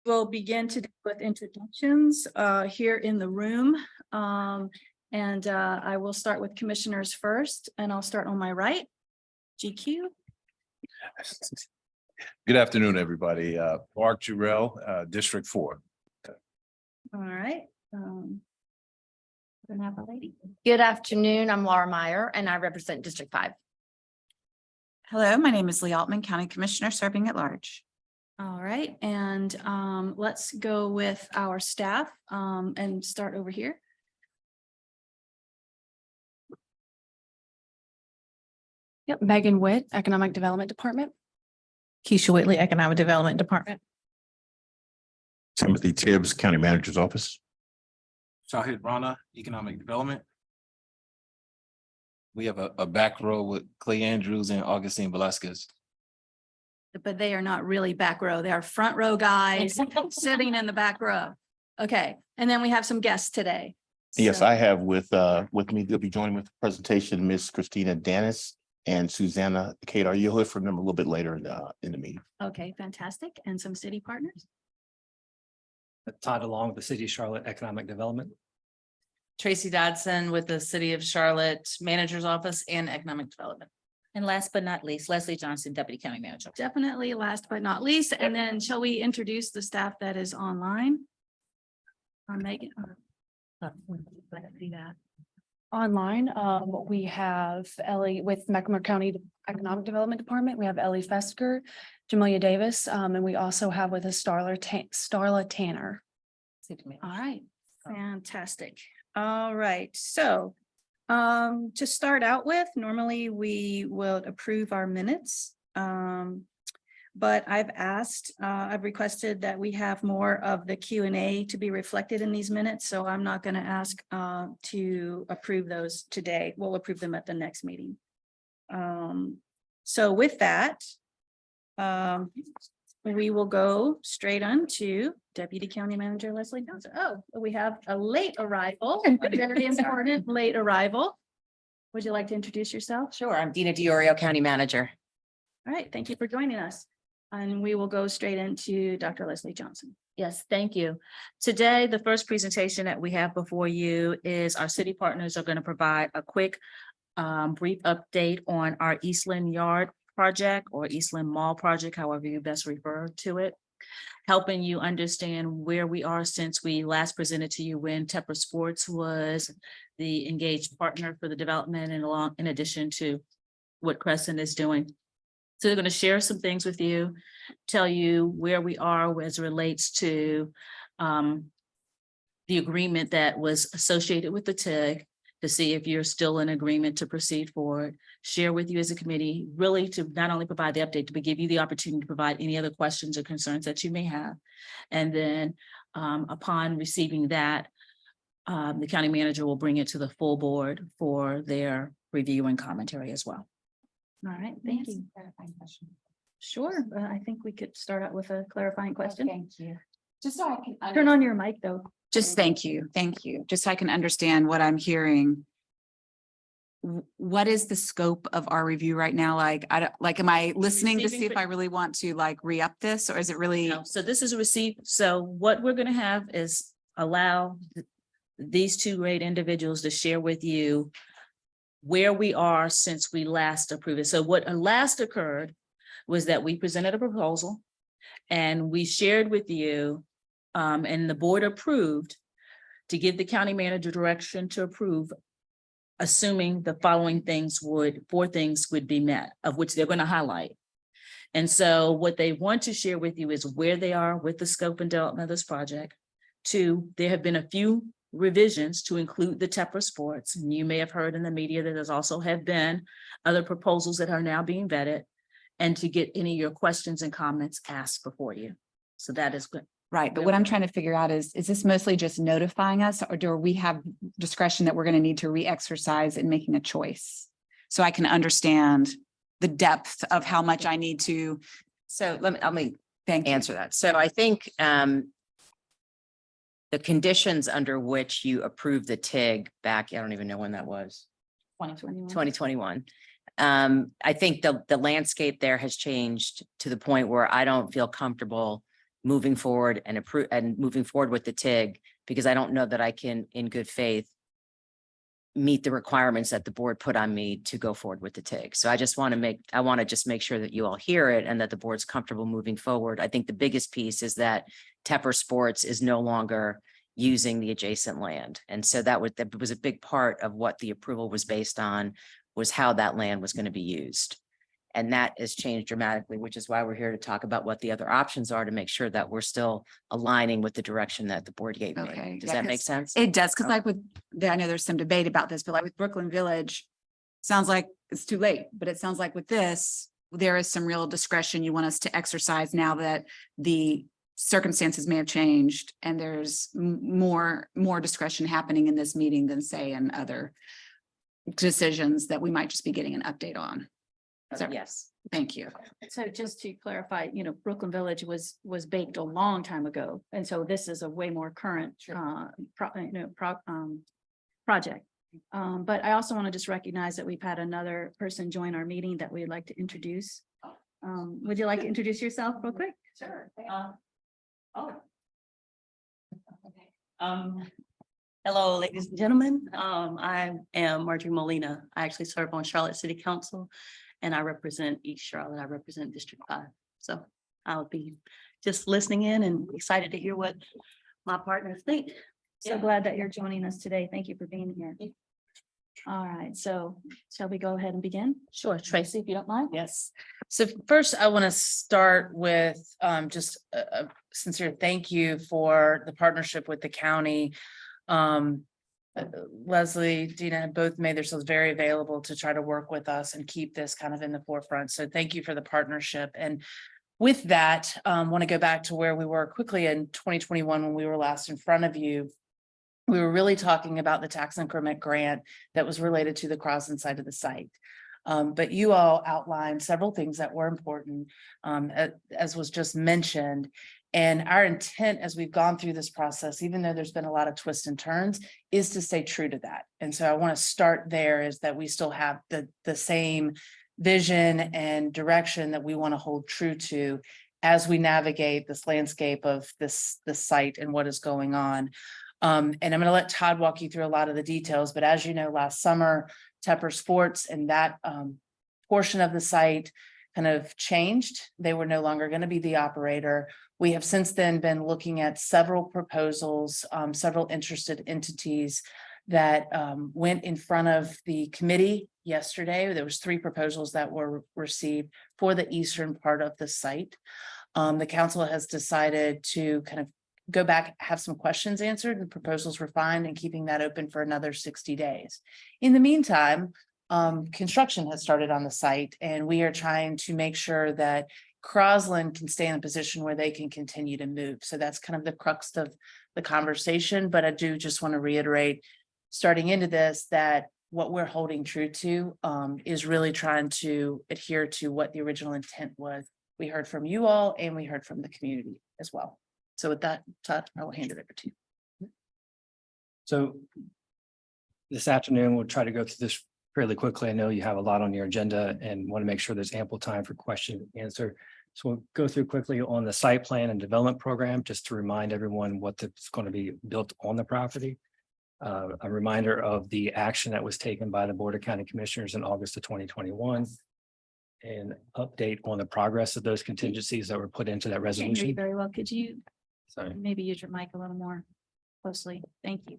We'll begin today with introductions here in the room. I will start with commissioners first, and I'll start on my right. GQ. Good afternoon, everybody. Mark Jurell, District 4. All right. We're gonna have a lady. Good afternoon. I'm Laura Meyer and I represent District 5. Hello, my name is Lee Altman, County Commissioner serving at large. All right, and let's go with our staff and start over here. Yep, Megan Witt, Economic Development Department. Keisha Whitley, Economic Development Department. Timothy Tibbs, County Manager's Office. Shahid Rana, Economic Development. We have a back row with Clay Andrews and Augustine Velasquez. But they are not really back row. They are front row guys sitting in the back row. Okay, and then we have some guests today. Yes, So- I have with me, they'll be joining with the presentation, Miss Christina Dennis and Susanna Kadar. You'll hear from them a little bit later in the meeting. Okay, fantastic. And some city partners. Todd Along, the City of Charlotte Economic Development. Tracy Dodson with the City of Charlotte Manager's Office and Economic Development. And last but not least, Leslie Johnson, Deputy County Manager. Definitely last but not least. And then shall we introduce the staff that is online? Megan. Online, we have Ellie with Mecklenburg County Economic Development Department. We have Ellie Fesker, Jamelia Davis, and we also have with us Starla Tanner. All right, fantastic. All right, so to start out with, normally we will approve our minutes. But I've requested that we have more of the Q&A to be reflected in these minutes, so I'm not going to ask to approve those today. We'll approve them at the next meeting. So with that, we will go straight on to Deputy County Manager Leslie Johnson. Oh, we have a late arrival, a very important late arrival. Would you like to introduce yourself? Sure, I'm Dina DiOrio, County Manager. All right, thank you for joining us. And we will go straight into Dr. Leslie Johnson. Yes, thank you. Today, the first presentation that we have before you is our city partners are going to provide a quick brief update on our Eastland Yard project or Eastland Mall project, however you best refer to it, helping you understand where we are since we last presented to you when Tepper Sports was the engaged partner for the development and in addition to what Crescent is doing. So they're going to share some things with you, tell you where we are as it relates to the agreement that was associated with the TIG to see if you're still in agreement to proceed forward, share with you as a committee, really to not only provide the update, but give you the opportunity to provide any other questions or concerns that you may have. And then upon receiving that, the county manager will bring it to the full board for their review and commentary as well. All right, thank you. Sure, I think we could start out with a clarifying question. Thank you. Just so I can. Turn on your mic though. Just thank you. Just so I can understand what I'm hearing. What is the scope of our review right now? Am I listening to see if I really want to re-up this, or is it really? No, so this is a receipt. So what we're going to have is allow these two great individuals to share with you where we are since we last approved it. So what last occurred was that we presented a proposal and we shared with you and the board approved to give the county manager direction to approve, assuming the following things four things would be met, of which they're going to highlight. And so what they want to share with you is where they are with the scope and development of this project. Two, there have been a few revisions to include the Tepper Sports. And you may have heard in the media that there's also have been other proposals that are now being vetted, and to get any of your questions and comments asked before you. So that is good. Right, but what I'm trying to figure out is this mostly just notifying us, or do we have discretion that we're going to need to re-exercise in making a choice? So I can understand the depth of how much I need to. So let me answer that. So I think the conditions under which you approved the TIG back, I don't even know when that was. 2021. I think the landscape there has changed to the point where I don't feel comfortable moving forward and moving forward with the TIG, because I don't know that I can, in good faith, meet the requirements that the board put on me to go forward with the TIG. So I just want to just make sure that you all hear it and that the board's comfortable moving forward. I think the biggest piece is that Tepper Sports is no longer using the adjacent land. And so that was a big part of what the approval was based on, was how that land was going to be used. And that has changed dramatically, which is why we're here to talk about what the other options are to make sure that we're still aligning with the direction that the board gave Okay, me. Does yeah, that make 'cause sense? It does, because Okay. like with, I know there's some debate about this, but like with Brooklyn Village, sounds like it's too late, but it sounds like with this, there is some real discretion you want us to exercise now that the circumstances may have changed and there's more discretion happening in this meeting than say in other decisions that we might just be getting an update on. So, Yes. thank you. So just to clarify, Brooklyn Village was baked a long time ago. And so this is a way more current project. But I also want to just recognize that we've had another person join our meeting that we'd like to introduce. Would you like to introduce yourself real quick? Sure. Hello, ladies and gentlemen. I am Marjorie Molina. I actually serve on Charlotte City Council and I represent East Charlotte. I represent District 5. So I'll be just listening in and excited to hear what my partners think. So glad that you're joining us today. Thank you for being here. All right, so shall we go ahead and begin? Sure, Tracy, if you don't mind. Yes. So first, I want to start with just a sincere thank you for the partnership with the county. Leslie, Dina have both made themselves very available to try to work with us and keep this kind of in the forefront. So thank you for the partnership. And with that, want to go back to where we were quickly in 2021 when we were last in front of you. We were really talking about the tax increment grant that was related to the Crosland side of the site. But you all outlined several things that were important, as was just mentioned. And our intent as we've gone through this process, even though there's been a lot of twists and turns, is to stay true to that. And so I want to start there, is that we still have the same vision and direction that we want to hold true to as we navigate this landscape of this site and what is going on. And I'm going to let Todd walk you through a lot of the details, but as you know, last summer, Tepper Sports and that portion of the site kind of changed. They were no longer going to be the operator. We have since then been looking at several proposals, several interested entities that went in front of the committee yesterday. There was 3 proposals that were received for the eastern part of the site. The council has decided to kind of go back, have some questions answered, and proposals refined, and keeping that open for another 60 days. In the meantime, construction has started on the site, and we are trying to make sure that Crosland can stay in a position where they can continue to move. So that's kind of the crux of the conversation. But I do just want to reiterate, starting into this, that what we're holding true to is really trying to adhere to what the original intent was. We heard from you all, and we heard from the community as well. So with that, Todd, I will hand it over to you. So this afternoon, we'll try to go through this fairly quickly. I know you have a lot on your agenda and want to make sure there's ample time for question and answer. So we'll go through quickly on the site plan and development program, just to remind everyone what that's going to be built on the property. A reminder of the action that was taken by the Board of County Commissioners in August of 2021. And update on the progress of those contingencies that were put into that Can't hear you resolution. very well. Could you Sorry. maybe use your mic a little more closely? Thank you.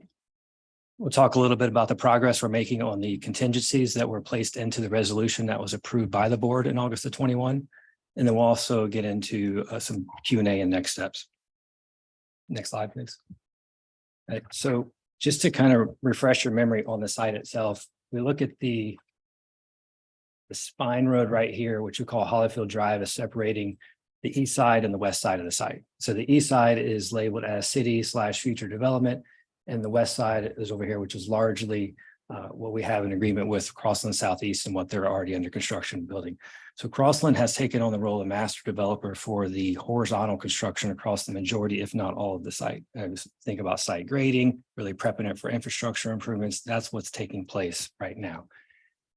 We'll talk a little bit about the progress we're making on the contingencies that were placed into the resolution that was approved by the board in August of 21. And then we'll also get into some Q&A and next steps. Next slide, please. All right, so just to kind of refresh your memory on the site itself, we look at the spine road right here, which we call Hollyfield Drive, is separating the east side and the west side of the site. So the east side is labeled as city/future development, and the west side is over here, which is largely what we have an agreement with Crosland Southeast and what they're already under construction building. So Crosland has taken on the role of master developer for the horizontal construction across the majority, if not all of the site. Think about site grading, really prepping it for infrastructure improvements. That's what's taking place right now.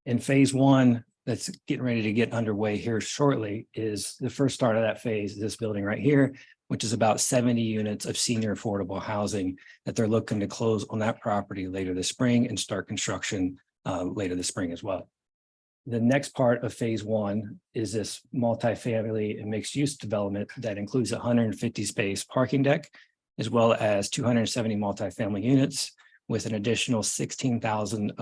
In phase 1, that's getting ready to get underway here shortly, is the first start of that phase, this building right here, which is about 70 units of senior affordable housing that they're looking to close on that property later this spring and start construction later this spring as well. The next part of phase one is this multifamily and mixed use development that includes 150 space parking deck, as well as 270 multifamily units with an additional 16,000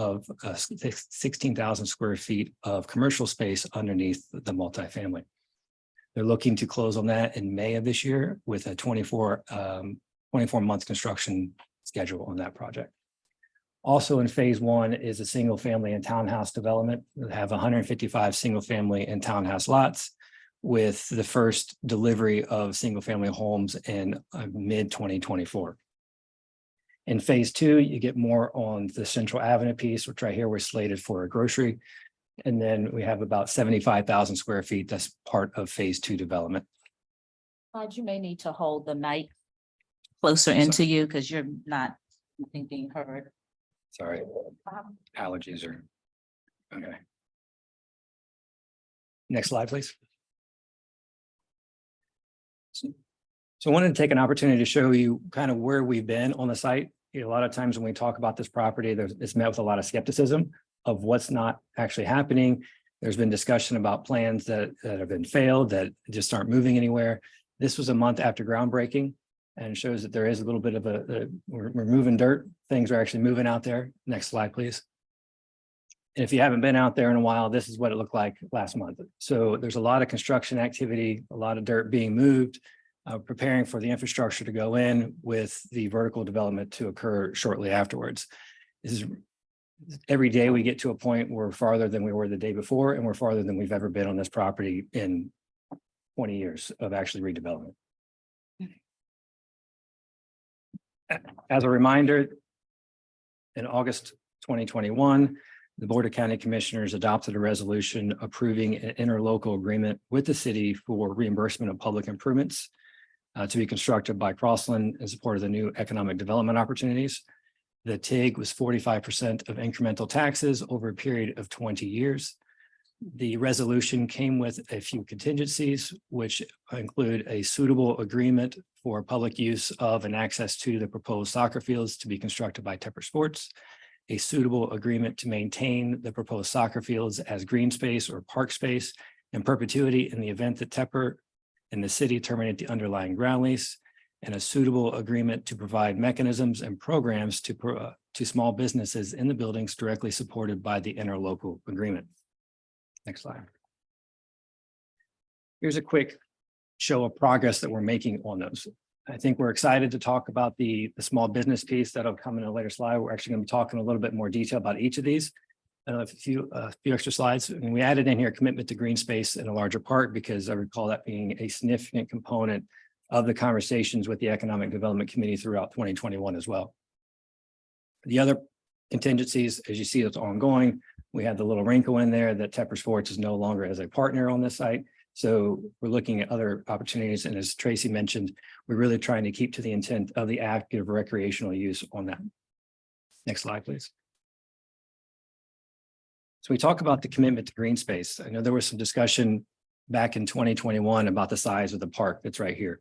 square feet of commercial space underneath the multifamily. They're looking to close on that in May of this year with a 24-month construction schedule on that project. Also in phase one is a single family and townhouse development that have 155 single family and townhouse lots with the first delivery of single family homes in mid 2024. In phase two, you get more on the Central Avenue piece, which right here we're slated for a grocery. And then we have about 75,000 square feet. That's part of phase two development. Todd, you may need to hold the mic closer into you because you're not, I think, being heard. Sorry, allergies are, okay. Next slide, please. So I wanted to take an opportunity to show you kind of where we've been on the site. You know, a lot of times when we talk about this property, it's met with a lot of skepticism of what's not actually happening. There's been discussion about plans that have been failed, that just aren't moving anywhere. This was a month after groundbreaking and shows that there is a little bit of we're moving dirt. Things are actually moving out there. Next slide, please. And if you haven't been out there in a while, this is what it looked like last month. So there's a lot of construction activity, a lot of dirt being moved, preparing for the infrastructure to go in with the vertical development to occur shortly afterwards. This is every day we get to a point where we're farther than we were the day before, and we're farther than we've ever been on this property in 20 years of actually redevelopment. As a reminder, in August 2021, the Board of County Commissioners adopted a resolution approving an interlocal agreement with the city for reimbursement of public improvements to be constructed by Crossland in support of the new economic development opportunities. The TIG was 45% of incremental taxes over a period of 20 years. The resolution came with a few contingencies, which include a suitable agreement for public use of and access to the proposed soccer fields to be constructed by Tepper Sports, a suitable agreement to maintain the proposed soccer fields as green space or park space in perpetuity in the event that Tepper and the city terminate the underlying ground lease, and a suitable agreement to provide mechanisms and programs to small businesses in the buildings directly supported by the interlocal agreement. Next slide. Here's a quick show of progress that we're making on those. I think we're excited to talk about the small business piece that'll come in a later slide. We're actually going to be talking a little bit more detail about each of these. A few extra slides. And we added in here commitment to green space in a larger park because I recall that being a significant component of the conversations with the Economic Development Committee throughout 2021 as well. The other contingencies, as you see, it's ongoing. We have the little wrinkle in there that Tepper Sports is no longer as a partner on this site. So we're looking at other opportunities. And as Tracy mentioned, we're really trying to keep to the intent of the active recreational use on that. Next slide, please. So we talk about the commitment to green space. I know there was some discussion back in 2021 about the size of the park that's right here.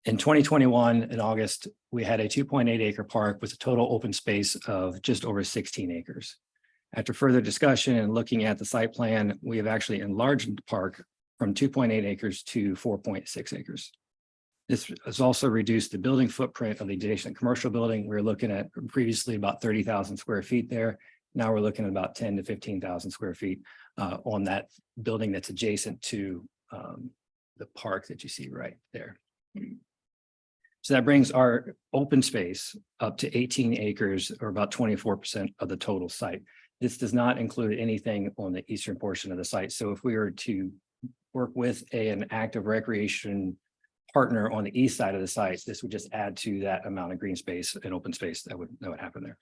In 2021, in August, we had a 2.8 acre park with a total open space of just over 16 acres. After further discussion and looking at the site plan, we have actually enlarged the park from 2.8 acres to 4.6 acres. This has also reduced the building footprint of the adjacent commercial building. We were looking at previously about 30,000 square feet there. Now we're looking at about 10 to 15,000 square feet on that building that's adjacent to the park that you see right there. So that brings our open space up to 18 acres or about 24% of the total site. This does not include anything on the eastern portion of the site. So if we were to work with an active recreation partner on the east side of the site, this would just add to that amount of green space and open space that would happen there.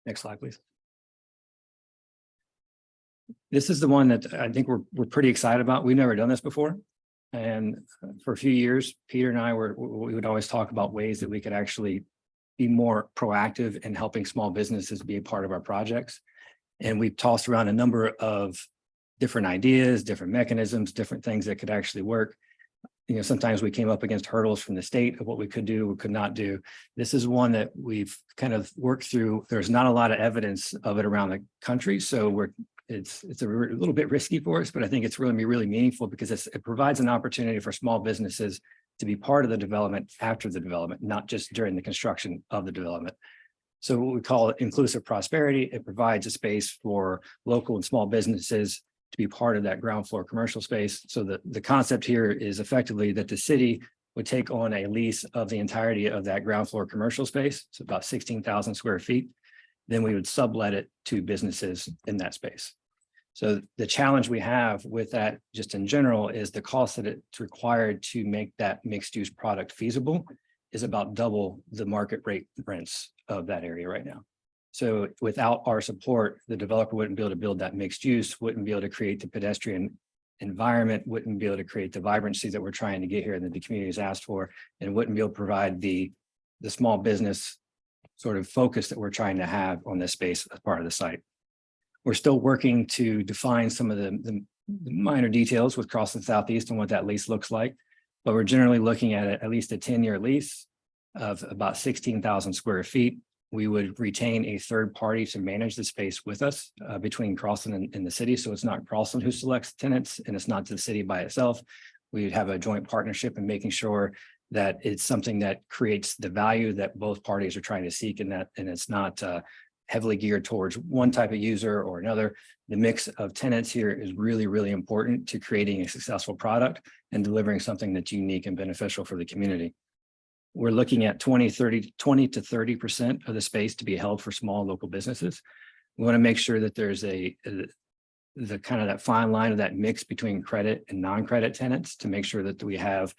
Next slide, please. This is the one that I think we're pretty excited about. We've never done this before. And for a few years, Peter and I we would always talk about ways that we could actually be more proactive in helping small businesses be a part of our projects. And we've tossed around a number of different ideas, different mechanisms, different things that could actually work. Sometimes we came up against hurdles from the state of what we could do, or could not do. This is one that we've kind of worked through. There's not a lot of evidence of it around the country, so it's a little bit risky for us, but I think it's really meaningful because it provides an opportunity for small businesses to be part of the development after the development, not just during the construction of the development. So what we call inclusive prosperity, it provides a space for local and small businesses to be part of that ground floor commercial space. So the concept here is effectively that the city would take on a lease of the entirety of that ground floor commercial space. So about 16,000 square feet. Then we would sublet it to businesses in that space. So the challenge we have with that just in general is the cost that it's required to make that mixed use product feasible is about double the market rate rents of that area right now. So without our support, the developer wouldn't be able to build that mixed use, wouldn't be able to create the pedestrian environment, wouldn't be able to create the vibrancy that we're trying to get here and that the community has asked for, and wouldn't be able to provide the small business sort of focus that we're trying to have on this space as part of the site. We're still working to define some of the minor details with Crossland Southeast and what that lease looks like, but we're generally looking at least a 10-year lease of about 16,000 square feet. We would retain a third party to manage the space with us between Crossland and the city. So it's not Crossland who selects tenants and it's not the city by itself. We would have a joint partnership in making sure that it's something that creates the value that both parties are trying to seek, and it's not heavily geared towards one type of user or another. The mix of tenants here is really important to creating a successful product and delivering something that's unique and beneficial for the community. We're looking at 20 to 30% of the space to be held for small local businesses. We want to make sure that there's the kind of that fine line of that mix between credit and non-credit tenants to make sure that we have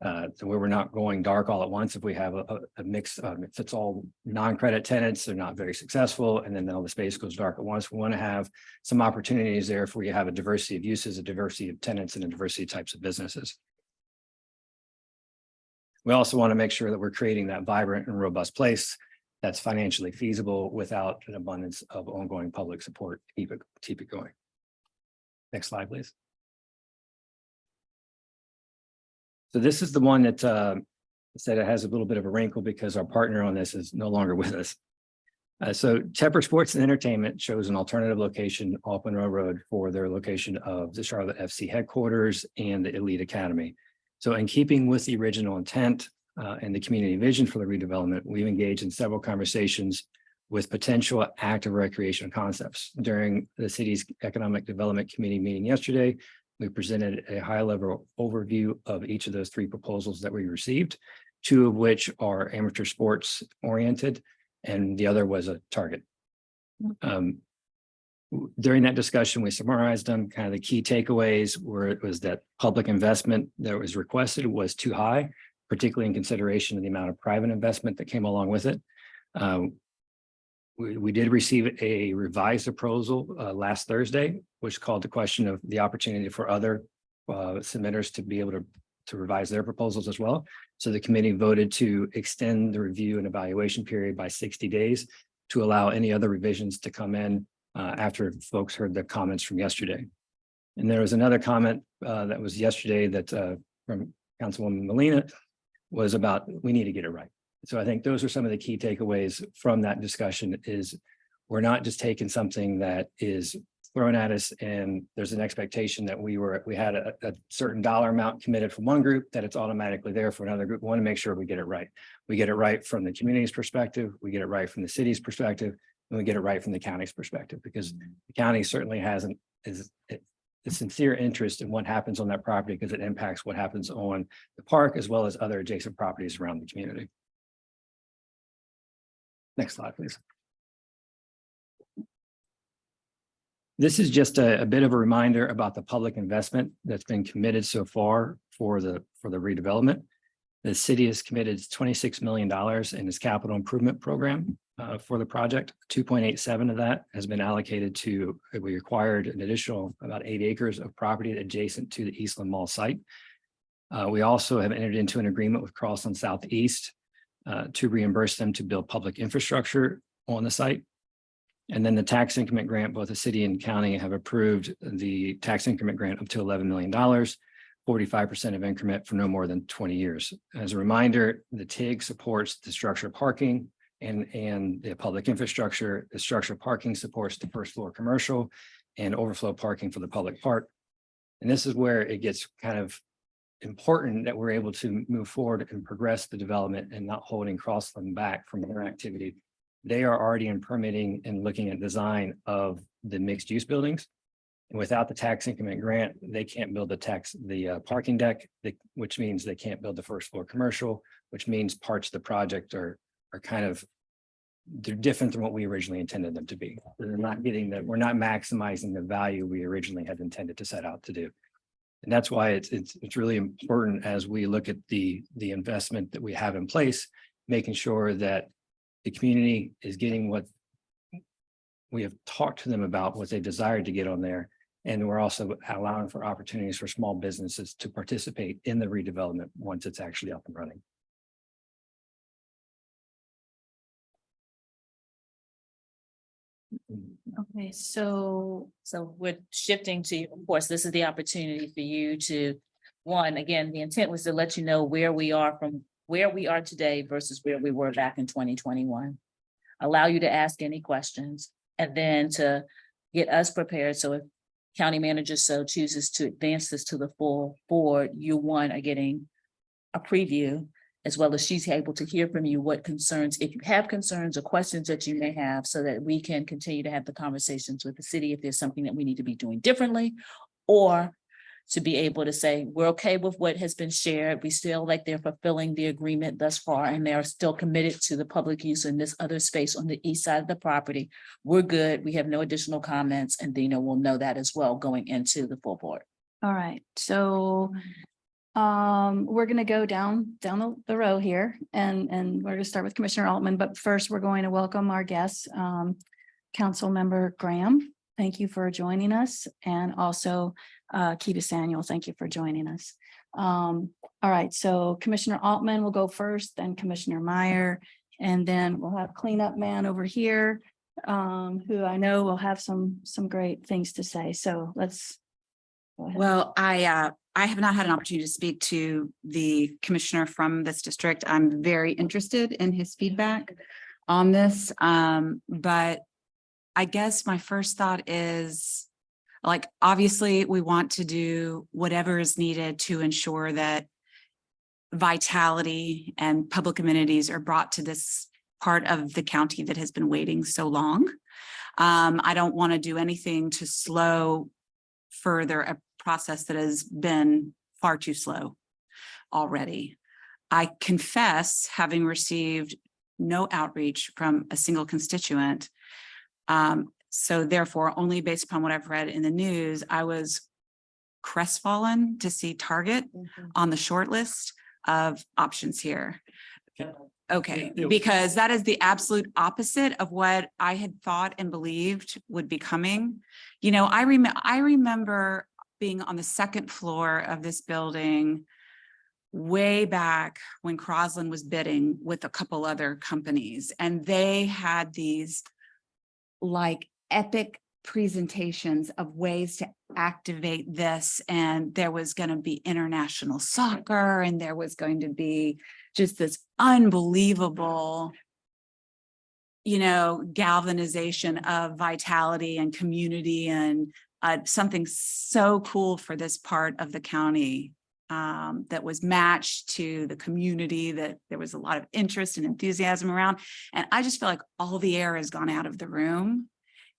where we're not going dark all at once. If we have a mix, if it's all non-credit tenants, they're not very successful, and then all the space goes dark at once. We want to have some opportunities there if we have a diversity of uses, a diversity of tenants, and a diversity of types of businesses. We also want to make sure that we're creating that vibrant and robust place that's financially feasible without an abundance of ongoing public support to keep it going. Next slide, please. So this is the one that said it has a little bit of a wrinkle because our partner on this is no longer with us. So Tepper Sports and Entertainment chose an alternative location off Monroe Road for their location of the Charlotte FC headquarters and the Elite Academy. So in keeping with the original intent and the community vision for the redevelopment, we've engaged in several conversations with potential active recreation concepts. During the city's Economic Development Committee meeting yesterday, we presented a high-level overview of each of those three proposals that we received, two of which are amateur sports oriented, and the other was a Target. During that discussion, we summarized them. Kind of the key takeaways were it was that public investment that was requested was too high, particularly in consideration of the amount of private investment that came along with it. We did receive a revised proposal last Thursday, which called the question of the opportunity for other submitters to be able to revise their proposals as well. So the committee voted to extend the review and evaluation period by 60 days to allow any other revisions to come in after folks heard the comments from yesterday. And there was another comment that was yesterday that from Councilwoman Molina was about, we need to get it right. So I think those are some of the key takeaways from that discussion is we're not just taking something that is thrown at us and there's an expectation that we had a certain dollar amount committed from one group that it's automatically there for another group. We want to make sure we get it right. We get it right from the community's perspective, we get it right from the city's perspective, and we get it right from the county's perspective, because the county certainly has a sincere interest in what happens on that property because it impacts what happens on the park as well as other adjacent properties around the community. Next slide, please. This is just a bit of a reminder about the public investment that's been committed so far for the redevelopment. The city has committed $26 million in its capital improvement program for the project. 2.87 of that has been allocated to, we acquired an additional about 8 acres of property adjacent to the Eastland Mall site. We also have entered into an agreement with Crossland Southeast to reimburse them to build public infrastructure on the site. And then the tax increment grant, both the city and county have approved the tax increment grant up to $11 million, 45% of increment for no more than 20 years. As a reminder, the TIG supports the structured parking and the public infrastructure. The structured parking supports the first floor commercial and overflow parking for the public park. And this is where it gets kind of important that we're able to move forward and progress the development and not holding Crossland back from their activity. They are already in permitting and looking at design of the mixed use buildings. And without the tax increment grant, they can't build the parking deck, which means they can't build the first floor commercial, which means parts of the project are kind of, they're different than what we originally intended them to be. They're not getting that, we're not maximizing the value we originally had intended to set out to do. And that's why it's really important as we look at the investment that we have in place, making sure that the community is getting what we have talked to them about, what they desire to get on there. And we're also allowing for opportunities for small businesses to participate in the redevelopment once it's actually up and running. Okay, so So we're shifting to, of course, this is the opportunity for you to, one, again, the intent was to let you know where we are from where we are today versus where we were back in 2021. Allow you to ask any questions and then to get us prepared. So if county manager so chooses to advance this to the full board, you one are getting a preview, as well as she's able to hear from you what concerns, if you have concerns or questions that you may have, so that we can continue to have the conversations with the city if there's something that we need to be doing differently, or to be able to say, we're okay with what has been shared. We feel like they're fulfilling the agreement thus far, and they're still committed to the public use in this other space on the east side of the property. We're good. We have no additional comments, and Dina will know that as well going into the full board. all right, so we're gonna go down the row here and we're gonna start with Commissioner Altman, but first we're going to welcome our guests. Council Member Graham, thank you for joining us, and also Keita Samuel, thank you for joining us. All right, so Commissioner Altman will go first, then Commissioner Meyer, and then we'll have cleanup man over here, who I know will have some great things to say. So let's go ahead. Well, I have not had an opportunity to speak to the commissioner from this district. I'm very interested in his feedback on this. But I guess my first thought is, like, obviously we want to do whatever is needed to ensure that vitality and public amenities are brought to this part of the county that has been waiting so long. I don't want to do anything to slow further a process that has been far too slow already. I confess having received no outreach from a single constituent. So therefore, only based upon what I've read in the news, I was crestfallen to see Target on the short list of options here. Okay, because that is the absolute opposite of what I had thought and believed would be coming. You know, I remember being on the second floor of this building way back when Crossland was bidding with a couple other companies, and they had these like epic presentations of ways to activate this, and there was going to be international soccer, and there was going to be just this unbelievable, you know, galvanization of vitality and community, and something so cool for this part of the county that was matched to the community, that there was a lot of interest and enthusiasm around. And I just feel like all the air has gone out of the room.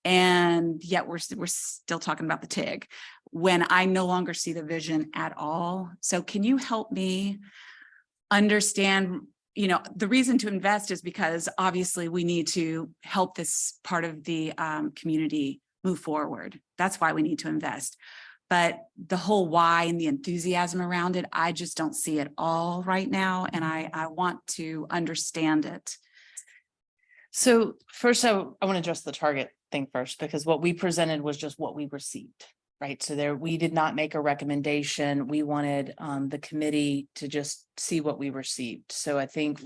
And yet we're still talking about the TIG when I no longer see the vision at all. So can you help me understand, you know, the reason to invest is because obviously we need to help this part of the community move forward. That's why we need to invest. But the whole why and the enthusiasm around it, I just don't see it all right now. And I want to understand it. So first, I want to address the Target thing first, because what we presented was just what we received. right? So there, we did not make a recommendation. We wanted the committee to just see what we received. So I think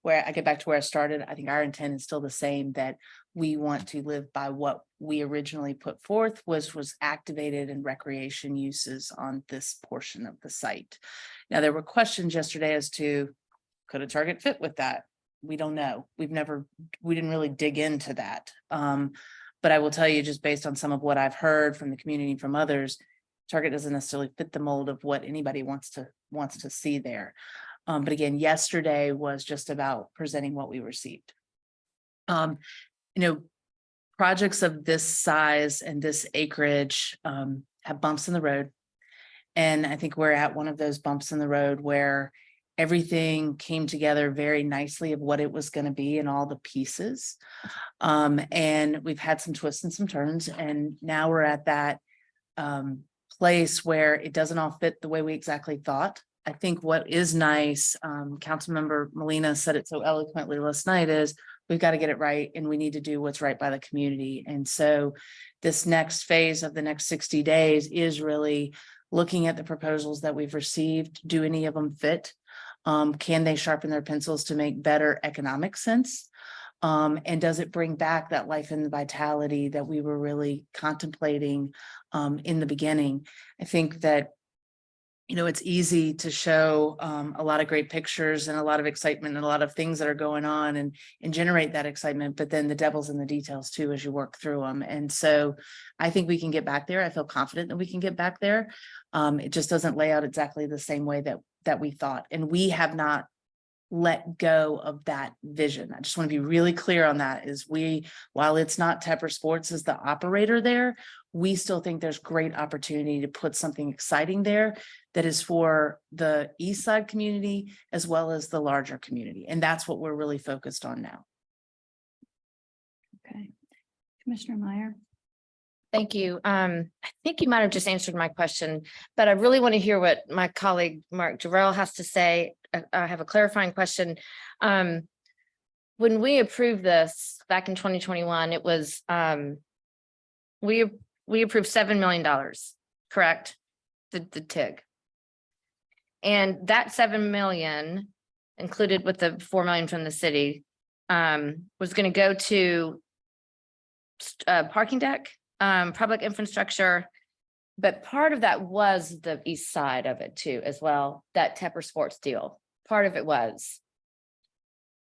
where I get back to where I started, I think our intent is still the same, that we want to live by what we originally put forth was activated in recreation uses on this portion of the site. Now, there were questions yesterday as to, could a Target fit with that? We don't know. We didn't really dig into that. But I will tell you, just based on some of what I've heard from the community and from others, Target doesn't necessarily fit the mold of what anybody wants to see there. But again, yesterday was just about presenting what we received. Projects of this size and this acreage have bumps in the road. And I think we're at one of those bumps in the road where everything came together very nicely of what it was going to be and all the pieces. And we've had some twists and some turns, and now we're at that place where it doesn't all fit the way we exactly thought. I think what is nice, Councilmember Molina said it so eloquently last night, is we've got to get it right and we need to do what's right by the community. And so this next phase of the next 60 days is really looking at the proposals that we've received. Do any of them fit? Can they sharpen their pencils to make better economic sense? And does it bring back that life and vitality that we were really contemplating in the beginning? I think that, it's easy to show a lot of great pictures and a lot of excitement and a lot of things that are going on and generate that excitement, but then the devil's in the details too, as you work through them. And so I think we can get back there. I feel confident that we can get back there. It just doesn't lay out exactly the same way that we thought. And we have not let go of that vision. I just want to be really clear on that, is while it's not Tepper Sports as the operator there, we still think there's great opportunity to put something exciting there that is for the East Side community as well as the larger community. And that's what we're really focused on now. Okay. Commissioner Meyer. Thank you. I think you might have just answered my question, but I really want to hear what my colleague Mark Jarrell has to say. I have a clarifying question. When we approved this back in 2021, it was we approved $7 million, correct? The TIG. And that 7 million, included with the 4 million from the city, was going to go to parking deck, public infrastructure, but part of that was the east side of it too, as well. That Tepper Sports deal, part of it was.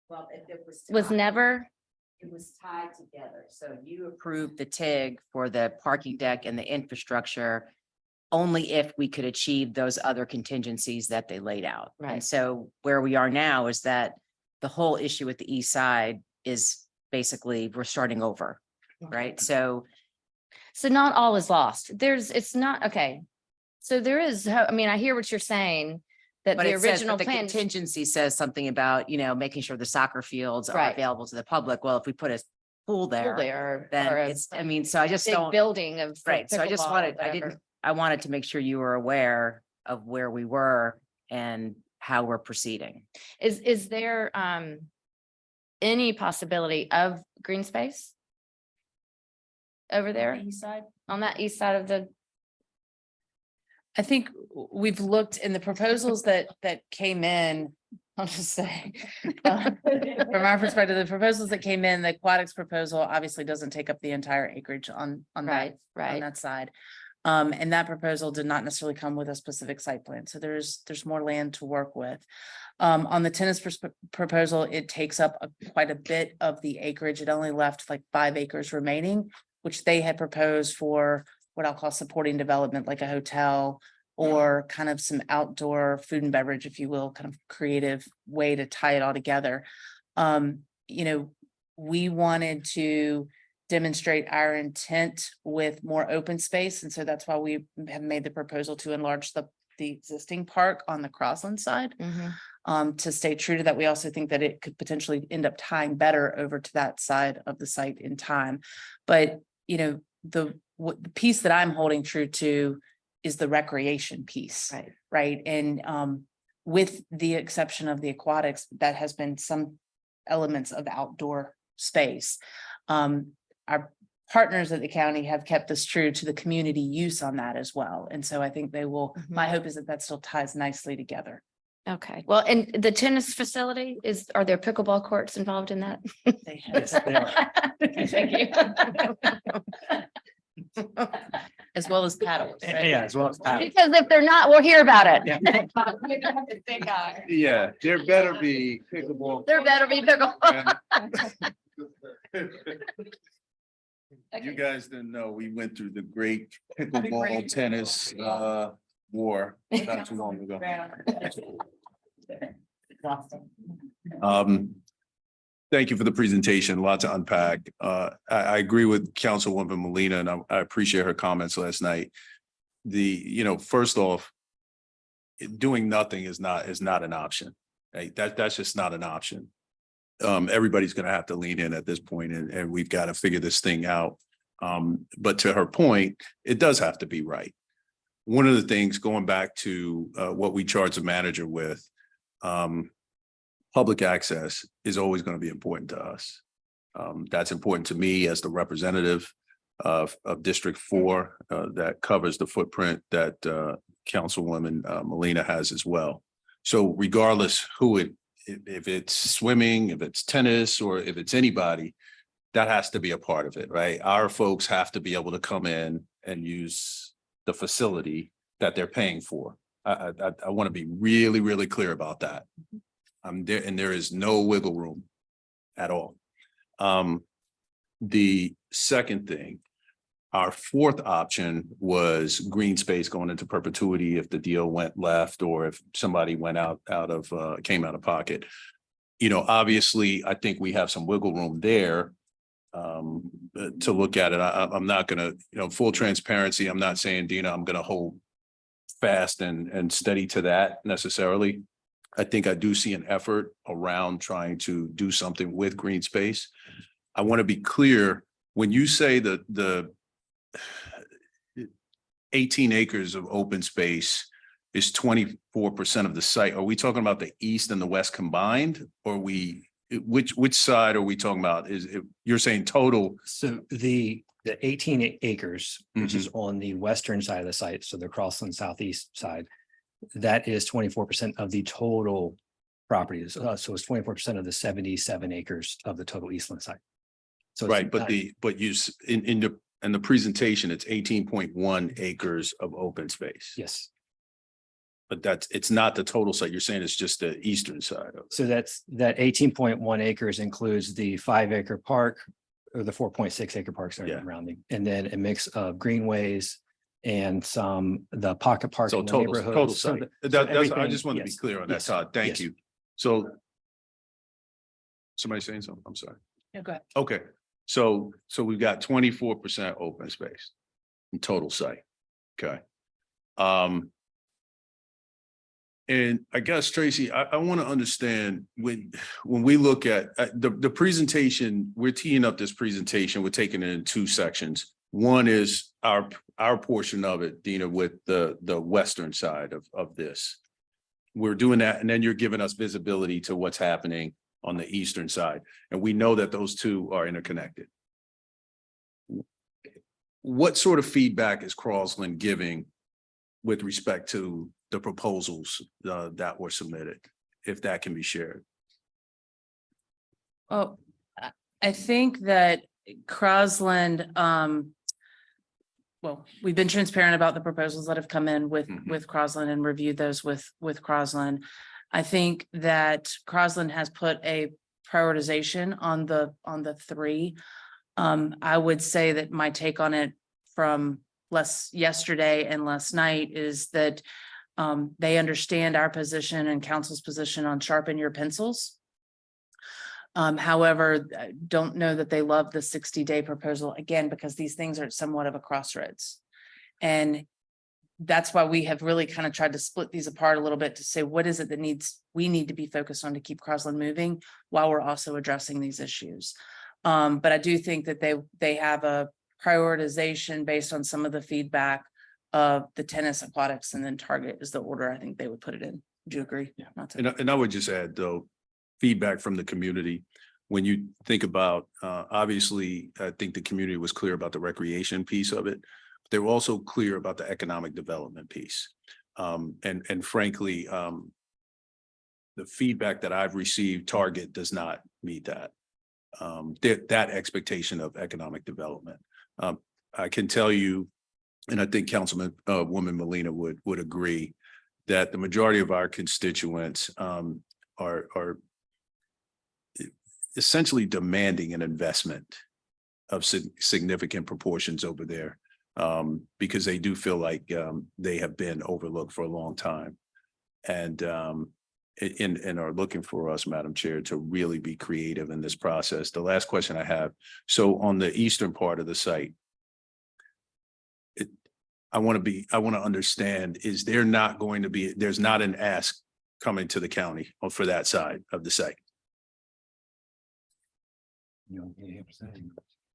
Well, it Was never. It was tied together. So you approved the TIG for the parking deck and the infrastructure only if we could achieve those other contingencies that they laid out. Right. And so where we are now is that the whole issue with the east side is basically we're starting over, right? So not all is lost. It's not, okay. So there is, I mean, I hear what you're saying, that but the it says, original but the plan. contingency says something about, making sure the soccer fields are Right. available to the public. Well, if we put a pool there, There, then or a it's, I mean, so I just big don't. building of. for Right, so I just pickleball or wanted, whatever. I wanted to make sure you were aware of where we were and how we're proceeding. Is there any possibility of green space over there East side. on that east side of the? I think we've looked in the proposals that came in, I'll just say. From our perspective, the proposals that came in, the aquatics proposal obviously doesn't take up the entire acreage on that, Right. on that side. And that proposal did not necessarily come with a specific site plan. So there's more land to work with. On the tennis proposal, it takes up quite a bit of the acreage. It only left like 5 acres remaining, which they had proposed for what I'll call supporting development, like a hotel or kind of some outdoor food and beverage, if you will, kind of creative way to tie it all together. We wanted to demonstrate our intent with more open space. And so that's why we have made the proposal to enlarge the existing park on the Crossland side. To stay true to that. We also think that it could potentially end up tying better over to that side of the site in time. But, the piece that I'm holding true to is the recreation piece. Right. And with the exception of the aquatics, that has been some elements of outdoor space. Our partners at the county have kept this true to the community use on that as well. And so I think they will, my hope is that that still ties nicely together. Okay, well, and the tennis facility are there pickleball courts involved in that? They Yes, they are. Thank you. As well as paddles. right? Yeah, as well as paddle. Because if they're not, we'll hear about it. Yeah, there better be pickleball. There better be pickleball. You guys didn't know, we went through the great pickleball tennis war not too long ago. Thank you for the presentation. A lot to unpack. I agree with Councilwoman Molina, and I appreciate her comments last night. First off, doing nothing is not an option. Right? That's just not an option. Everybody's going to have to lean in at this point, and we've got to figure this thing out. But to her point, it does have to be right. One of the things, going back to what we charge a manager with, public access is always going to be important to us. That's important to me as the representative of District 4 that covers the footprint that Councilwoman Molina has as well. So regardless if it's swimming, if it's tennis, or if it's anybody, that has to be a part of it, right? Our folks have to be able to come in and use the facility that they're paying for. I want to be really, really clear about that. There is no wiggle room at all. The second thing, our fourth option was green space going into perpetuity if the deal went left or if somebody went came out of pocket. Obviously, I think we have some wiggle room there to look at it. I'm not going to, full transparency. I'm not saying, Dina, I'm going to hold fast and steady to that necessarily. I think I do see an effort around trying to do something with green space. I want to be clear, when you say that the 18 acres of open space is 24% of the site, are we talking about the east and the west combined? Or which side are we talking about? You're saying total? So the 18 acres, which is on the western side of the site, so the Crossland southeast side, that is 24% of the total property. So it's 24% of the 77 acres of the total Eastland site. So it's Right, not- in the presentation, it's 18.1 acres of open space. Yes. But it's not the total site. You're saying it's just the eastern side of it. So that 18.1 acres includes the 5-acre park or the 4.6 acre parks that Yeah. are rounding, and then a mix of greenways and the pocket park So in the total neighborhoods. So site. so That's, I everything- just wanted to be yes, clear on that, yes, Todd. Thank yes. you. So somebody saying something? I'm sorry. No, go ahead. Okay, so we've got 24% open space in total site. Okay. And I guess, Tracy, I want to understand when we look at the presentation, we're teeing up this presentation, we're taking it in two sections. One is our portion of it, Dina, with the western side of this. We're doing that, and then you're giving us visibility to what's happening on the eastern side. And we know that those two are interconnected. What sort of feedback is Crossland giving with respect to the proposals that were submitted, if that can be shared? Well, I think that Crossland, well, we've been transparent about the proposals that have come in with Crossland and reviewed those with Crossland. I think that Crossland has put a prioritization on the three. I would say that my take on it from yesterday and last night is that they understand our position and council's position on sharpen your pencils. However, I don't know that they love the 60-day proposal, again, because these things are somewhat of a crossroads. And that's why we have really kind of tried to split these apart a little bit to say, what is it that we need to be focused on to keep Crossland moving while we're also addressing these issues. But I do think that they have a prioritization based on some of the feedback of the tennis, aquatics, and then Target is the order I think they would put it in. Would you agree? Yeah. Not to- And I would just add, though, feedback from the community. when you think about, obviously, I think the community was clear about the recreation piece of it. They were also clear about the economic development piece. And frankly, the feedback that I've received, Target does not meet that. That expectation of economic development. I can tell you, and I think Councilman, Woman Molina would agree, that the majority of our constituents are essentially demanding an investment of significant proportions over there, because they do feel like they have been overlooked for a long time. And are looking for us, Madam Chair, to really be creative in this process. The last question I have, so on the eastern part of the site, I want to understand, is there not going to be, there's not an ask coming to the county for that side of the site?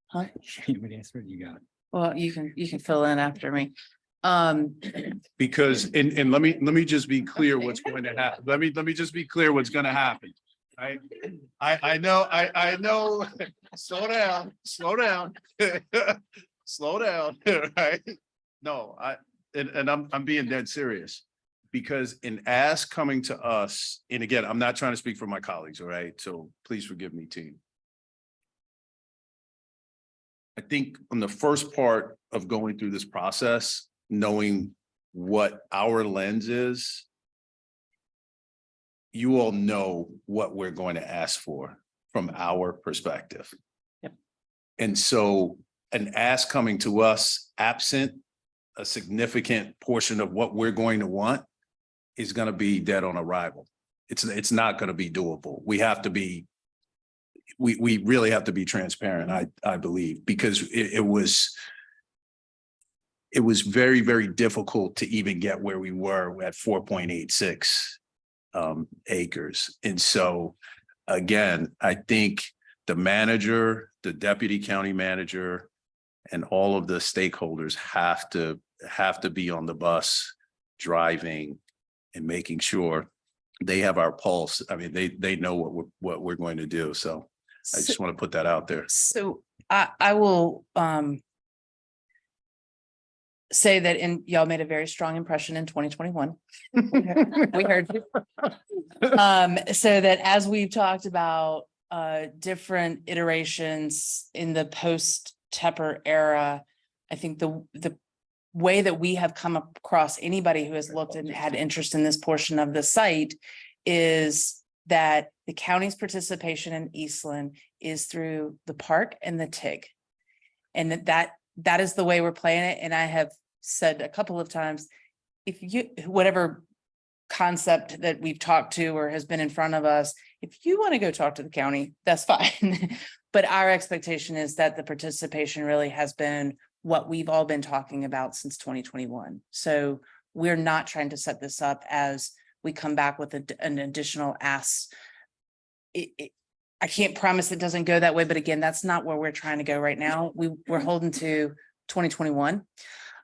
Huh? You got it. Well, you can fill in after me. Because, and let me just be clear what's going to happen. Let me just be clear what's going to happen. I know, slow down, slow down, right? No, and I'm being dead serious, because an ask coming to us, and again, I'm not trying to speak for my colleagues, all right? So please forgive me, team. I think on the first part of going through this process, knowing what our lens is, you all know what we're going to ask for from our perspective. Yep. And so an ask coming to us absent a significant portion of what we're going to want is going to be dead on arrival. It's not going to be doable. We have to be, we really have to be transparent, I believe, because it was very, very difficult to even get where we were at 4.86 acres. And so, again, I think the manager, the deputy county manager, and all of the stakeholders have to be on the bus driving and making sure they have our pulse. I mean, they know what we're going to do. So I just want to put that out there. So I will say that y'all made a very strong impression in 2021. We heard you. So that as we've talked about different iterations in the post-Tepper era, I think the way that we have come across anybody who has looked and had interest in this portion of the site is that the county's participation in Eastland is through the park and the TIG. And that is the way we're playing it. And I have said a couple of times, if you, whatever concept that we've talked to or has been in front of us, if you want to go talk to the county, that's fine. But our expectation is that the participation really has been what we've all been talking about since 2021. So we're not trying to set this up as we come back with an additional ask. I can't promise it doesn't go that way, but again, that's not where we're trying to go right now. We're holding to 2021.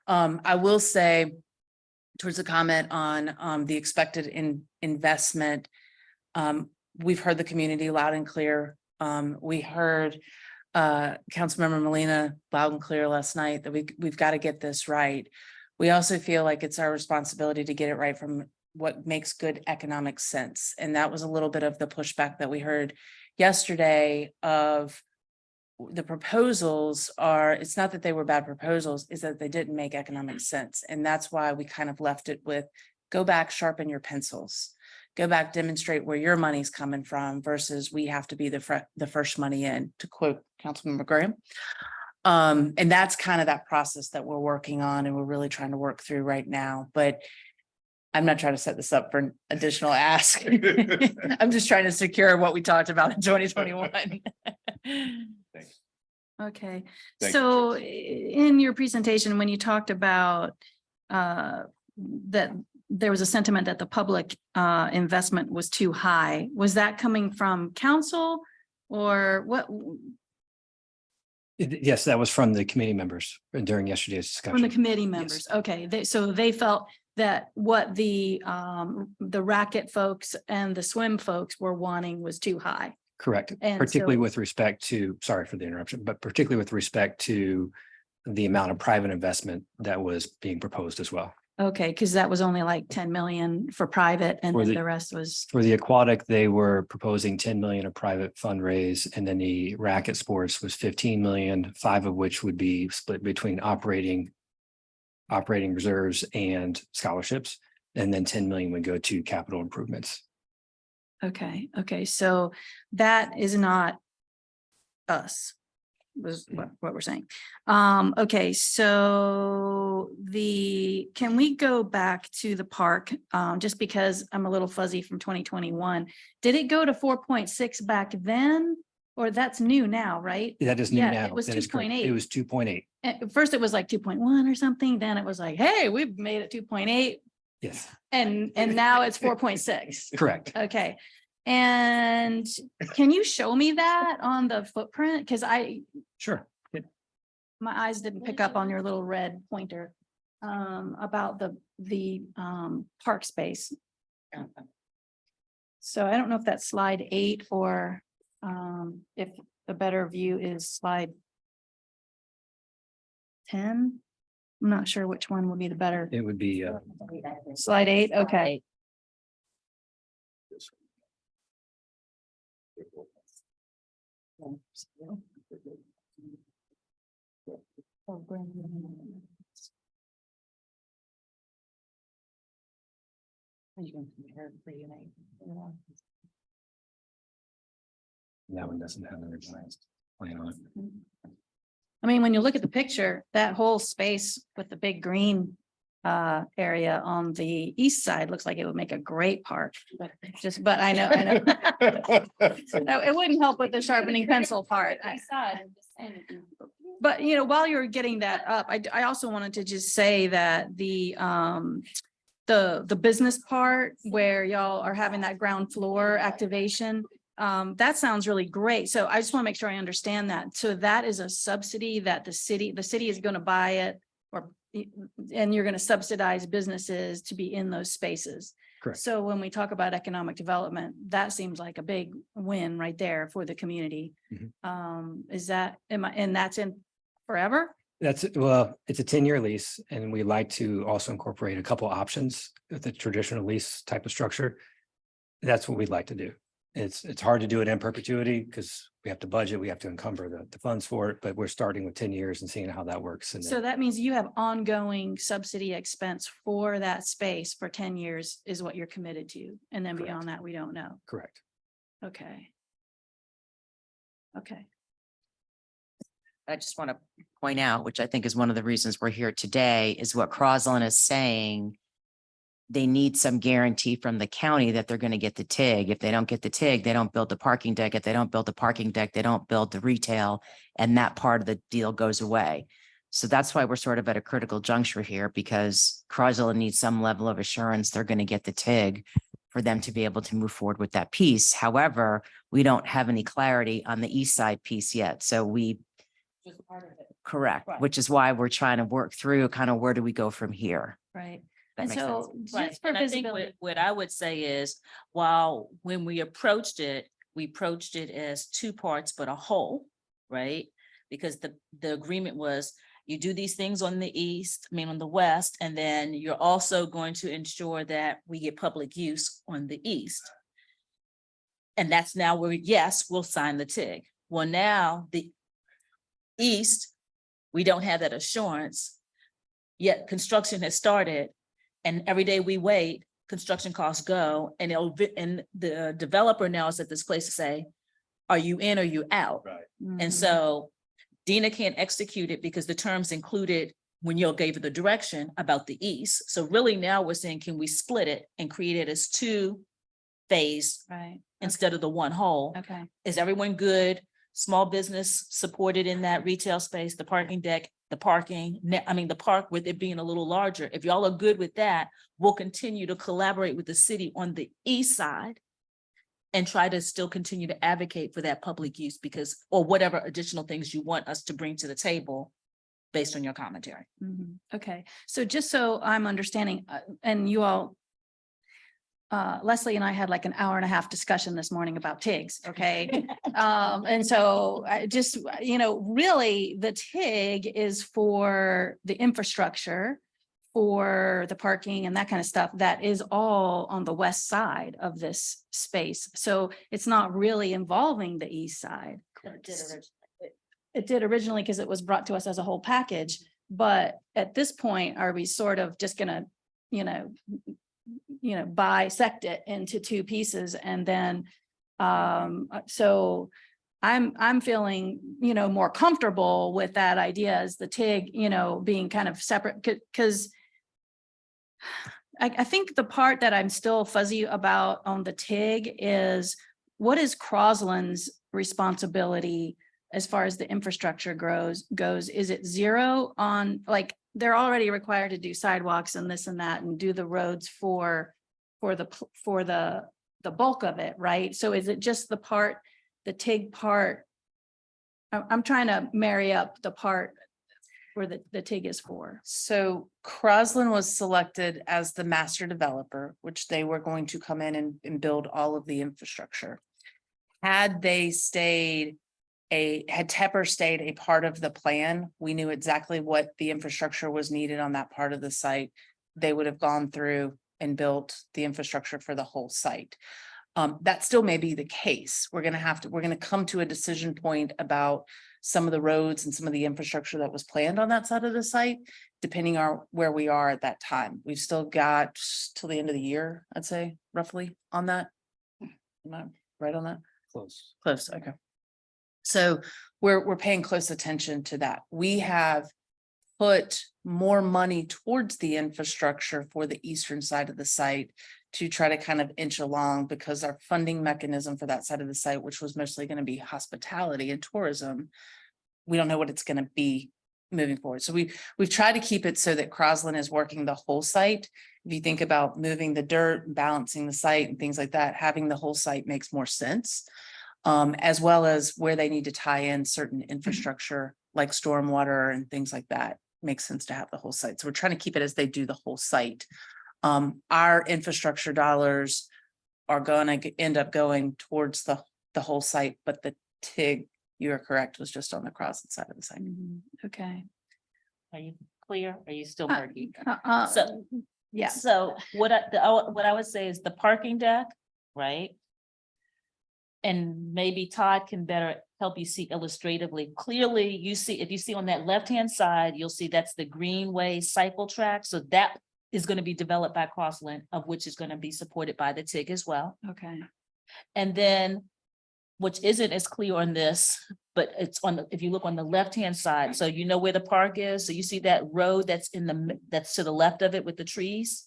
I will say towards the comment on the expected investment, we've heard the community loud and clear. We heard Councilmember Molina loud and clear last night that we've got to get this right. We also feel like it's our responsibility to get it right from what makes good economic sense. And that was a little bit of the pushback that we heard yesterday of the proposals are, it's not that they were bad proposals, is that they didn't make economic sense. And that's why we kind of left it with, go back, sharpen your pencils, go back, demonstrate where your money's coming from versus we have to be the first money in, to quote Councilmember Graham. And that's kind of that process that we're working on and we're really trying to work through right now. But I'm not trying to set this up for an additional ask. I'm just trying to secure what we talked about in 2021. Okay, Thank so in your presentation, when you talked about that there was a sentiment that the public investment was too high, was that coming from council or what? Yes, that was from the committee members during yesterday's discussion. From the committee members, okay, so they felt that what the racket folks and the swim folks were wanting was too high. Correct, And particularly so- with respect to, sorry for the interruption, but particularly with respect to the amount of private investment that was being proposed as well. Okay, because that was only like 10 million for private and For then the- the rest was, For the aquatic, they were proposing 10 million of private fundraise, and then the racket sports was 15 million, 5 of which would be split between operating reserves and scholarships, and then 10 million would go to capital improvements. okay, so that is not us, was what we're saying. Okay, so can we go back to the park? Just because I'm a little fuzzy from 2021. Did it go to 4.6 back then? Or that's new now, right? That is new Yeah, now. it was That is correct. 2.8. It was 2.8. At first it was like 2.1 or something, then it was like, hey, we've made it 2.8 Yes, and now it's 4.6. correct. Okay. And can you show me that on the footprint? Because Sure. my eyes didn't pick up on your little red pointer about the park space. So I don't know if that's slide 8 or if the better view is slide 10. I'm not sure which one would be the better. It would be, Slide 8, okay. that one doesn't have a revised plan on it. I mean, when you look at the picture, that whole space with the big green area on the east side looks like it would make a great park, but I know. No, it wouldn't help with the sharpening pencil part. But while you're getting that up, I also wanted to just say that the business part where y'all are having that ground floor activation, that sounds really great. So I just want to make sure I understand that. So that is a subsidy that the city is going to buy it and you're going to subsidize businesses to be in those spaces. Correct. So when we talk about economic development, that seems like a big win right there for the community. And that's in forever? Well, it's a 10-year lease, and we like to also incorporate a couple options with the traditional lease type of structure. That's what we'd like to do. It's hard to do it in perpetuity because we have to budget, we have to encumber the funds for it, but we're starting with 10 years and seeing how that works. And So that means you have ongoing subsidy expense for that space for 10 years is what you're committed to. And then Correct. beyond that, we don't know. correct. Okay. Okay. I just want to point out, which I think is one of the reasons we're here today, is what Crosland is saying. They need some guarantee from the county that they're going to get the TIG. If they don't get the TIG, they don't build the parking deck. If they don't build the parking deck, they don't build the retail, and that part of the deal goes away. So that's why we're sort of at a critical juncture here, because Crosland needs some level of assurance they're going to get the TIG for them to be able to move forward with that piece. However, we don't have any clarity on the east side piece yet. So correct, Right. which is why we're trying to work through kind of where do we go from here? Right. That And makes sense. so Right, just for and I think visibility. what I would say is, while when we approached it as two parts, but a whole, right? Because the agreement was you do these things on the on the west, and then you're also going to ensure that we get public use on the east. And that's now where, yes, we'll sign the TIG. Well, now the east, we don't have that assurance. Yet construction has started. And every day we wait, construction costs go, and and the developer now is at this place to say, are you in or you out? Right. Mhm. And so Dina can't execute it because the terms included when you gave her the direction about the east. So really now we're saying, can we split it and create it as two phase Right. instead of the one whole? Okay. Is everyone good? Small business supported in that retail space, the parking deck, the parking, the park with it being a little larger. If y'all are good with that, we'll continue to collaborate with the city on the east side and try to still continue to advocate for that public use or whatever additional things you want us to bring to the table based on your commentary. Mhm. Okay, so just so I'm understanding, and you all, Leslie and I had like an hour and a half discussion this morning about TIGs, okay? And so I just, really the TIG is for the infrastructure, for the parking and that kind of stuff that is all on the west side of this space. So it's not really involving the east side. It did originally because it was brought to us as a whole package, but at this point, are we sort of just gonna, bisect it into two pieces and then, so I'm feeling, more comfortable with that idea as the TIG, being kind of separate, because I think the part that I'm still fuzzy about on the TIG is what is Crosland's responsibility as far as the infrastructure goes? Is it zero on, like, they're already required to do sidewalks and this and that and do the roads for the bulk of it, right? So is it just the TIG part? I'm trying to marry up the part where the TIG is for. So Crosland was selected as the master developer, which they were going to come in and build all of the infrastructure. Had Tepper stayed a part of the plan, we knew exactly what the infrastructure was needed on that part of the site. They would have gone through and built the infrastructure for the whole site. That still may be the case. We're gonna come to a decision point about some of the roads and some of the infrastructure that was planned on that side of the site, depending on where we are at that time. We've still got till the end of the year, I'd say, roughly on that. Am I right on that? Close. Close, okay. So we're paying close attention to that. We have put more money towards the infrastructure for the eastern side of the site to try to kind of inch along, because our funding mechanism for that side of the site, which was mostly going to be hospitality and tourism, we don't know what it's going to be moving forward. So we've tried to keep it so that Crosland is working the whole site. If you think about moving the dirt and balancing the site and things like that, having the whole site makes more sense. As well as where they need to tie in certain infrastructure like stormwater and things like that, makes sense to have the whole site. So we're trying to keep it as they do the whole site. Our infrastructure dollars are going to end up going towards the whole site, but the TIG, you are correct, was just on the Crosland side of the site. Okay. Are you clear? Are you still Uh, murky? So, So, yeah, so what I would say is the parking deck, right? And maybe Todd can better help you see illustratively. Clearly, if you see on that left-hand side, you'll see that's the Greenway cycle track. So that is going to be developed by Crosland, of which is going to be supported by the TIG as well. okay. And then, which isn't as clear on this, but it's if you look on the left-hand side, so you know where the park is. So you see that road that's that's to the left of it with the trees.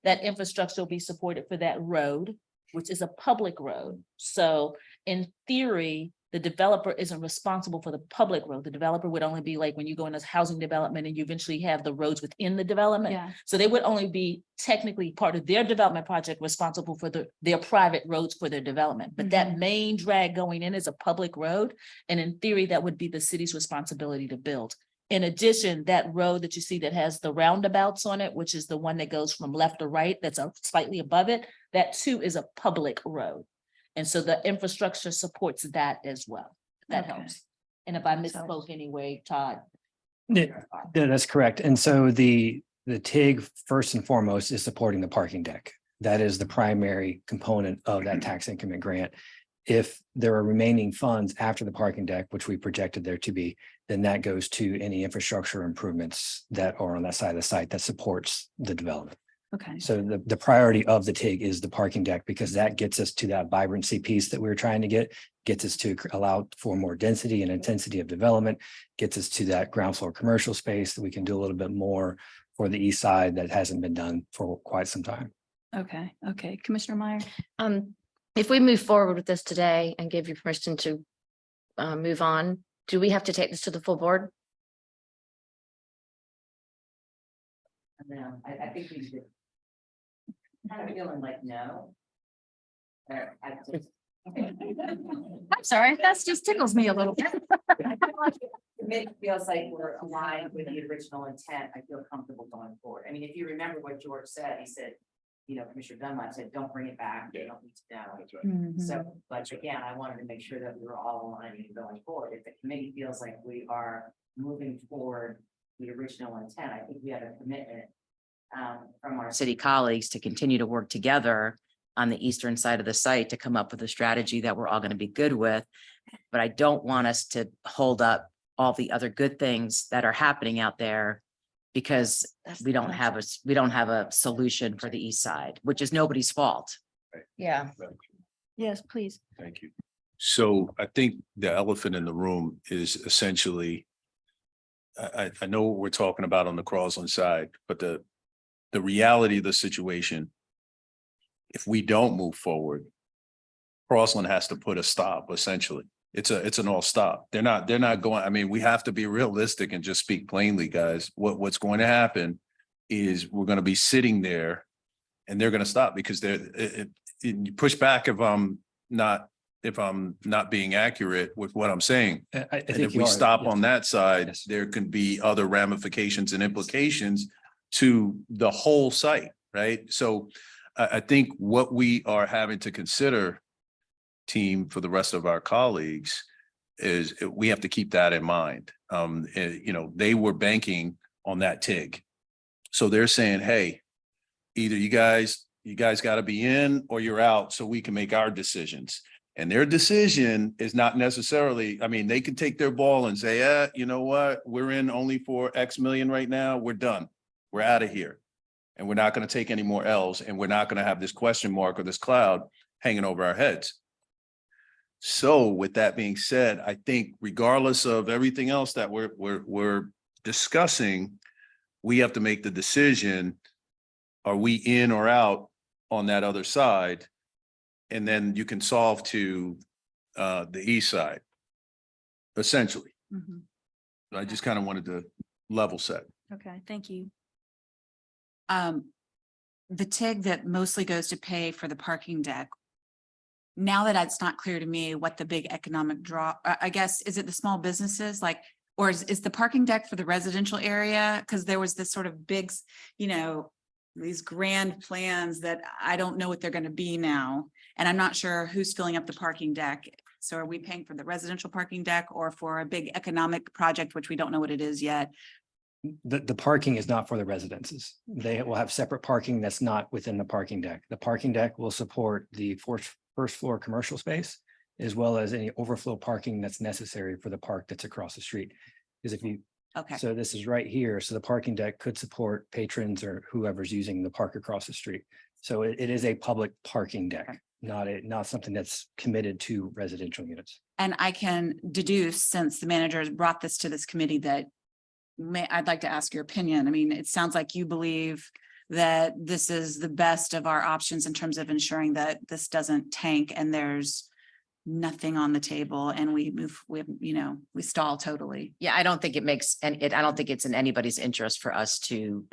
That infrastructure will be supported for that road, which is a public road. So in theory, the developer isn't responsible for the public road. The developer would only be like when you go into housing development and you eventually have the roads within the development. Yeah, So they would only be technically part of their development project responsible for their private roads for their development. But that main drag going in is a public road. And in theory, that would be the city's responsibility to build. In addition, that road that you see that has the roundabouts on it, which is the one that goes from left to right, that's slightly above it, that too is a public road. And so the infrastructure supports that as well. That Okay. helps. And if I misspoke anyway, Todd. Yeah, that's correct. And so the TIG first and foremost is supporting the parking deck. That is the primary component of that tax increment grant. If there are remaining funds after the parking deck, which we projected there to be, then that goes to any infrastructure improvements that are on that side of the site that supports the development. okay. So the priority of the TIG is the parking deck, because that gets us to that vibrancy piece that we were trying to gets us to allow for more density and intensity of development, gets us to that ground floor commercial space that we can do a little bit more for the east side that hasn't been done for quite some time. Okay, okay. Commissioner Meyer? If we move forward with this today and give you permission to move on, do we have to take this to the full board? No, I think we should. Kind of feeling like no. I'm sorry, that just tickles me a little bit. It feels like we're aligned with the original intent. I feel comfortable going forward. I mean, if you remember what George said, he said, you know, Commissioner Dunlap said, don't bring it back, they don't need to know. That's right. Mhm. So, but again, I wanted to make sure that we were all aligned and going forward. If the committee feels like we are moving forward the original intent, I think we have a commitment from our city colleagues to continue to work together on the eastern side of the site to come up with a strategy that we're all going to be good with. But I don't want us to hold up all the other good things that are happening out there because we don't have a solution for the east side, which is nobody's fault. Yeah. Yes, please. Thank you. So I think the elephant in the room is essentially, I know what we're talking about on the Crossland side, but the reality of the situation, if we don't move forward, Crossland has to put a stop, essentially. It's an all stop. They're not going, I mean, we have to be realistic and just speak plainly, guys. What's going to happen is we're going to be sitting there and they're going to stop because you push back if I'm not being accurate with what I'm saying. I And think if you we are, stop yes. on that side, Yes. there can be other ramifications and implications to the whole site, right? So I think what we are having to consider, team, for the rest of our colleagues, is we have to keep that in mind. You know, they were banking on that TIG. So they're saying, hey, either you guys got to be in or you're out so we can make our decisions. And their decision is not necessarily, I mean, they could take their ball and say, you know what, we're in only for X million right now. We're done. We're out of here. And we're not going to take any more L's, and we're not going to have this question mark or this cloud hanging over our heads. So with that being said, I think regardless of everything else that we're discussing, we have to make the decision. Are we in or out on that other side? And then you can solve to the east side, essentially. Mhm. I just kind of wanted to level set. Okay, thank you. The TIG that mostly goes to pay for the parking deck. Now that it's not clear to me what the big economic draw, I guess, is it the small businesses like, or is the parking deck for the residential area? Because there was this sort of big, you know, these grand plans that I don't know what they're going to be now. And I'm not sure who's filling up the parking deck. So are we paying for the residential parking deck or for a big economic project, which we don't know what it is yet? The parking is not for the residences. They will have separate parking that's not within the parking deck. The parking deck will support the first floor commercial space, as well as any overflow parking that's necessary for the park that's across the street. Because if you, Okay. so this is right here, so the parking deck could support patrons or whoever's using the park across the street. So it is a public parking deck, not something that's committed to residential units. And I can deduce, since the manager has brought this to this committee, that I'd like to ask your opinion. I mean, it sounds like you believe that this is the best of our options in terms of ensuring that this doesn't tank and there's nothing on the table and we stall totally. Yeah, I don't think it makes, and I don't think it's in anybody's interest for us to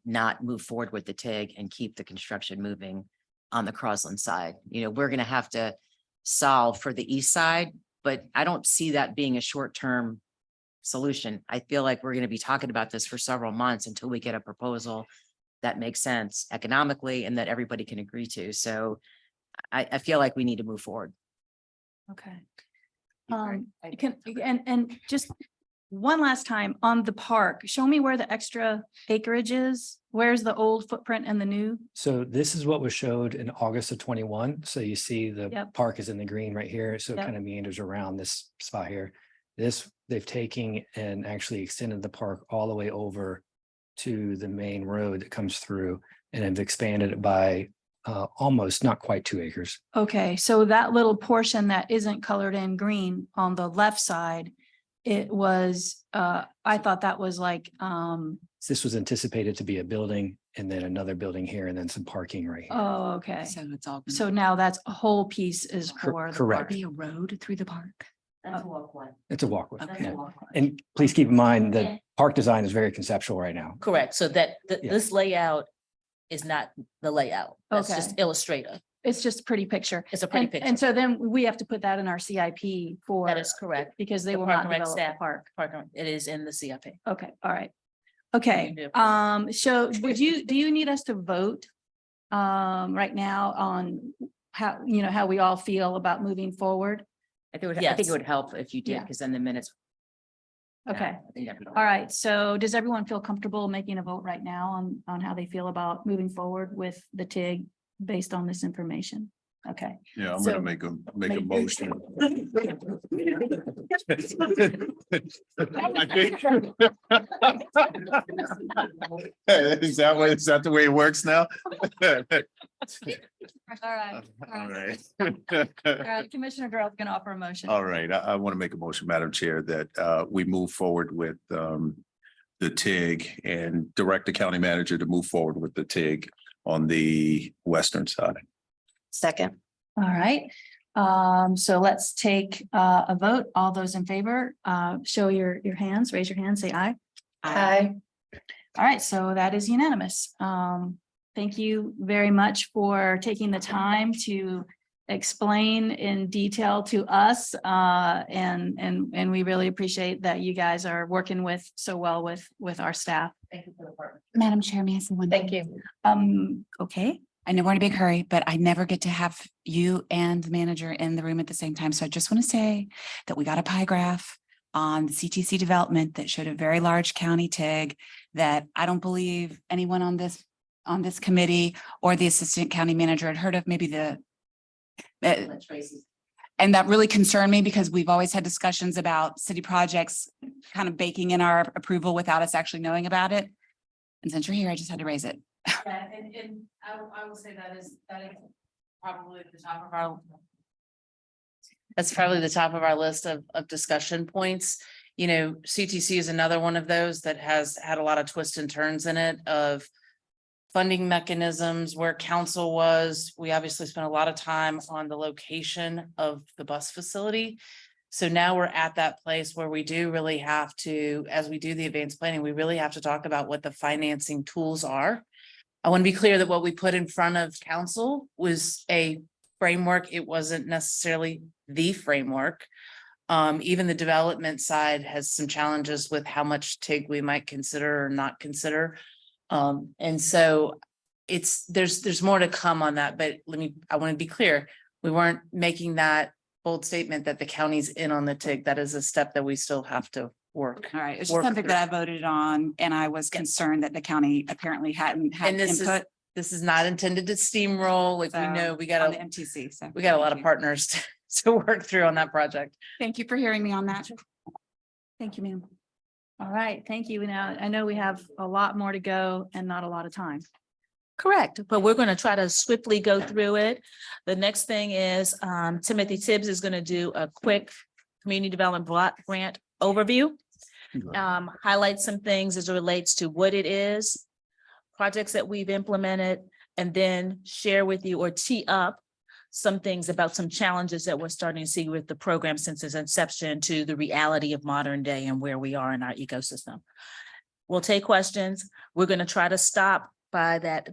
not move forward with the TIG and keep the construction moving on the Crossland side. You know, we're going to have to solve for the east side, but I don't see that being a short-term solution. I feel like we're going to be talking about this for several months until we get a proposal that makes sense economically and that everybody can agree to. So I feel like we need to move forward. Okay. And just one last time on the park, show me where the extra acreage is. Where's the old footprint and the new? So this is what was showed in August of 21. So you see the Yep. park is in the green right here. So it Yep. kind of meanders around this spot here. This, they've taken and actually extended the park all the way over to the main road that comes through and have expanded it by almost not quite 2 acres. Okay, so that little portion that isn't colored in green on the left side, it was, I thought that was like, This was anticipated to be a building and then another building here and then some parking right here. oh, okay. So it's all. So now that's a whole piece is Cor- for. the correct. park. Be a road through the park. That's a walkway. It's a walkway. Okay. yeah. And please keep in mind that park design is very conceptual right now. Correct. So that Yeah. this layout is not the layout. That's just Okay. illustrative. It's just a pretty picture. It's a pretty And picture. so then we have to put that in our CIP for. That is correct. Because they The will Park not and Rec develop the staff. park. Partner, it is in the CIP. Okay, all right. Okay, do approve. so do you need us to vote right now on how, you know, how we all feel about moving forward? I think it Yes. would help if you did, Yeah. because then the minutes. Yeah, Okay. I think that'd be- All right. So does everyone feel comfortable making a vote right now on how they feel about moving forward with the TIG based on this information? Okay. Yeah, I'm So- gonna make a Make- motion. Is that the way it works now? All right. All right. All right. Commissioner Darrell's going to offer a motion. All right, I want to make a motion, Madam Chair, that we move forward with the TIG and direct the county manager to move forward with the TIG on the western side. Second. All right. So let's take a vote. All those in favor, show your hands, raise your hand, say aye. Aye. All right, so that is unanimous. Thank you very much for taking the time to explain in detail to us. And we really appreciate that you guys are working so well with our staff. Thank you for the partnership. Madam Chair, may I say one Thank thing? you. Okay. I know we're in a big hurry, but I never get to have you and the manager in the room at the same time. So I just want to say that we got a pie graph on the CTC development that showed a very large county TIG that I don't believe anyone on this committee or the assistant county manager had heard of. Maybe and that really concerned me because we've always had discussions about city projects kind of baking in our approval without us actually knowing about it. And since you're here, I just had to raise it. Yeah, and I will say that is probably at the top of our. That's probably the top of our list of discussion points. You know, CTC is another one of those that has had a lot of twists and turns in it of funding mechanisms, where council was. We obviously spent a lot of time on the location of the bus facility. So now we're at that place where we do really have to, as we do the advanced planning, we really have to talk about what the financing tools are. I want to be clear that what we put in front of council was a framework. It wasn't necessarily the framework. Even the development side has some challenges with how much TIG we might consider or not consider. And so there's more to come on that, but I want to be clear. We weren't making that bold statement that the county's in on the TIG. That is a step that we still have to work. All right, it's just Work something through. that I voted on and I was concerned that the county apparently hadn't had And input. this is not intended to steamroll. Like, we So, know we on got the MTC, so. a lot thank of you. partners to work through on that project. Thank you for hearing me on that. Thank you, ma'am. All right, thank you. Now, I know we have a lot more to go and not a lot of time. Correct, but we're going to try to swiftly go through it. The next thing is Timothy Tibbs is going to do a quick community development block grant overview. Highlight some things as it relates to what it is, projects that we've implemented, and then share with you or tee up some things about some challenges that we're starting to see with the program since its inception to the reality of modern day and where we are in our ecosystem. We'll take questions. We're going to try to stop by that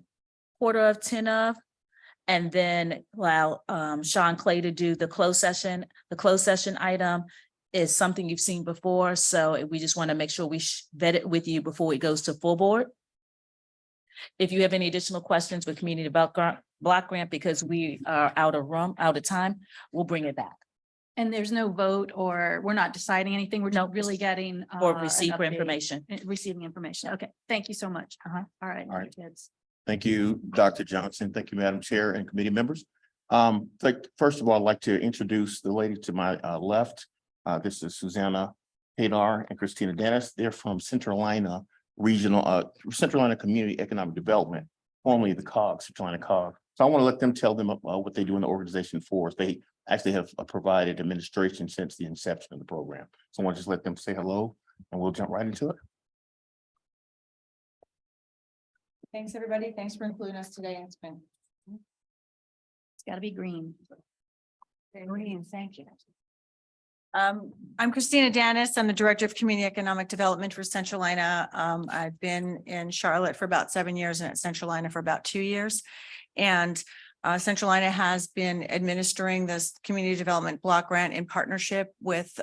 9:45 of, and then allow Sean Clay to do the closed session. The closed session item is something you've seen before, so we just want to make sure we vet it with you before it goes to full board. If you have any additional questions with community block grant, because we are out of time, we'll bring it back And there's no vote or we're not deciding anything. We're just really getting. or an receive for update. information. Receiving information. Okay, thank you so much. All right. All right. Kids. Thank you, Dr. Johnson. Thank you, Madam Chair and committee members. First of all, I'd like to introduce the lady to my left. This is Susanna Hadar and Christina Dennis. They're from Centralina Centralina Community Economic Development, formerly the COG, Centralina COG. So I want to let them tell them what they do in the organization for us. They actually have provided administration since the inception of the program. So I want to just let them say hello and we'll jump right into it. Thanks, everybody. Thanks for including us today. It's got to be green. Green, thank you. I'm Christina Dennis. I'm the Director of Community Economic Development for Centralina. I've been in Charlotte for about 7 years and at Centralina for about 2 years. And Centralina has been administering this community development block grant in partnership with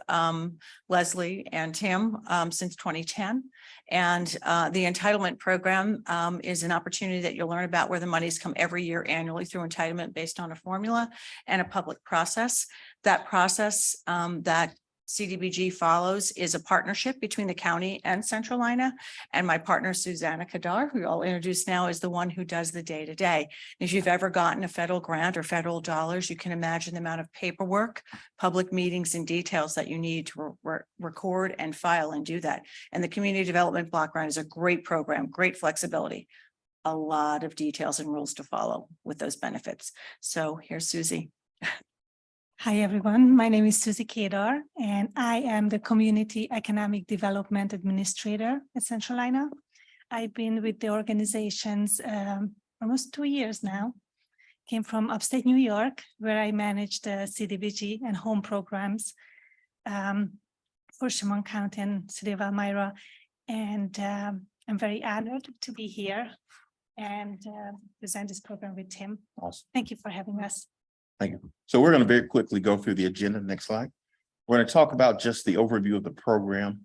Leslie and Tim since 2010. And the entitlement program is an opportunity that you'll learn about where the monies come every year annually through entitlement based on a formula and a public process. That process that CDBG follows is a partnership between the county and Centralina. And my partner Susanna Kadar, who I'll introduce now, is the one who does the day-to-day. If you've ever gotten a federal grant or federal dollars, you can imagine the amount of paperwork, public meetings and details that you need to record and file and do that. And the Community Development Block Grant is a great program, great flexibility, a lot of details and rules to follow with those benefits. So here's Susie. Hi, everyone. My name is Susie Kedar, and I am the Community Economic Development Administrator at Centralina. I've been with the organizations almost 2 years now. Came from upstate New York, where I managed the CDBG and home programs for Chemung County and City of Elmira. And I'm very honored to be here and present this program with Tim. Awesome. Thank you for having us. Thank you. So we're going to very quickly go through the agenda. Next slide. We're going to talk about just the overview of the program,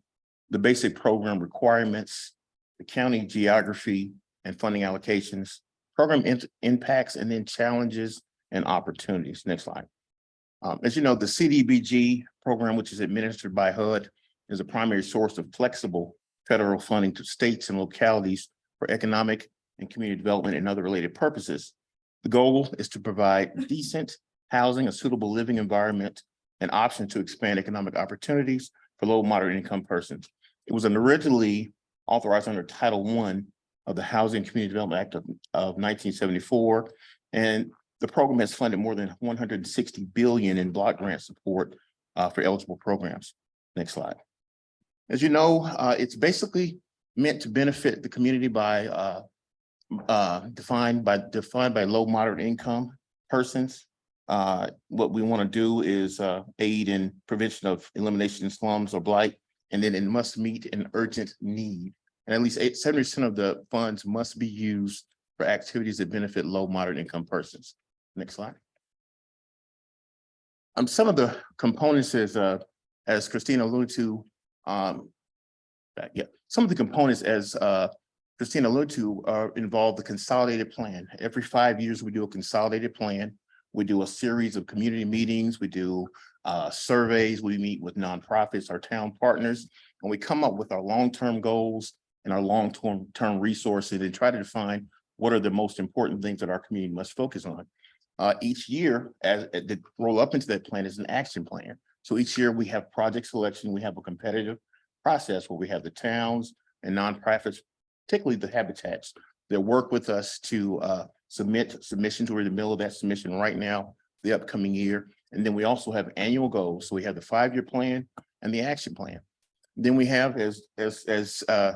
the basic program requirements, the county geography and funding allocations, program impacts, and then challenges and opportunities. Next slide. As you know, the CDBG program, which is administered by HUD, is a primary source of flexible federal funding to states and localities for economic and community development and other related purposes. The goal is to provide decent housing, a suitable living environment, and options to expand economic opportunities for low moderate income persons. It was originally authorized under Title I of the Housing and Community Development Act of 1974. And the program has funded more than $160 billion in block grant support for eligible programs. Next slide. As you know, it's basically meant to benefit the community by defined by low moderate income persons. What we want to do is aid in prevention of elimination in slums or blight, and then it must meet an urgent need. And at least 70% of the funds must be used for activities that benefit low moderate income persons. Next slide. Some of the components as Christina alluded to, some of the components as Christina alluded to involve the consolidated plan. Every 5 years, we do a consolidated plan. We do a series of community meetings. We do surveys. We meet with nonprofits, our town partners, and we come up with our long-term goals and our long-term resources and try to define what are the most important things that our community must focus on. Each year, as the roll up into that plan is an action plan. So each year we have project selection. We have a competitive process where we have the towns and nonprofits, particularly the habitats, that work with us to submit submissions. We're in the middle of that submission right now, the upcoming year. And then we also have annual goals. So we have the 5-year plan and the action plan. Then we have, as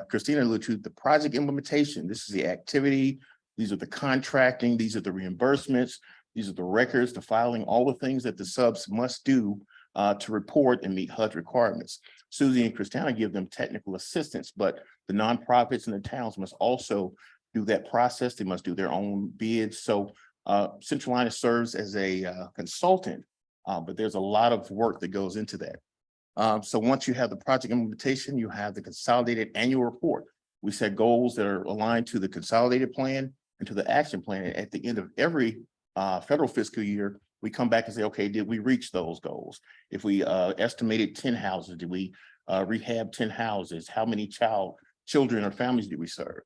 Christina alluded to, the project implementation. This is the activity. These are the contracting. These are the reimbursements. These are the records, the filing, all the things that the subs must do to report and meet HUD requirements. Susie and Christina give them technical assistance, but the nonprofits and the towns must also do that process. They must do their own bids. So Centralina serves as a consultant, but there's a lot of work that goes into that. So once you have the project implementation, you have the consolidated annual report. We set goals that are aligned to the consolidated plan and to the action plan. And at the end of every federal fiscal year, we come back and say, okay, did we reach those goals? If we estimated 10 houses, did we rehab 10 houses? How many children or families did we serve?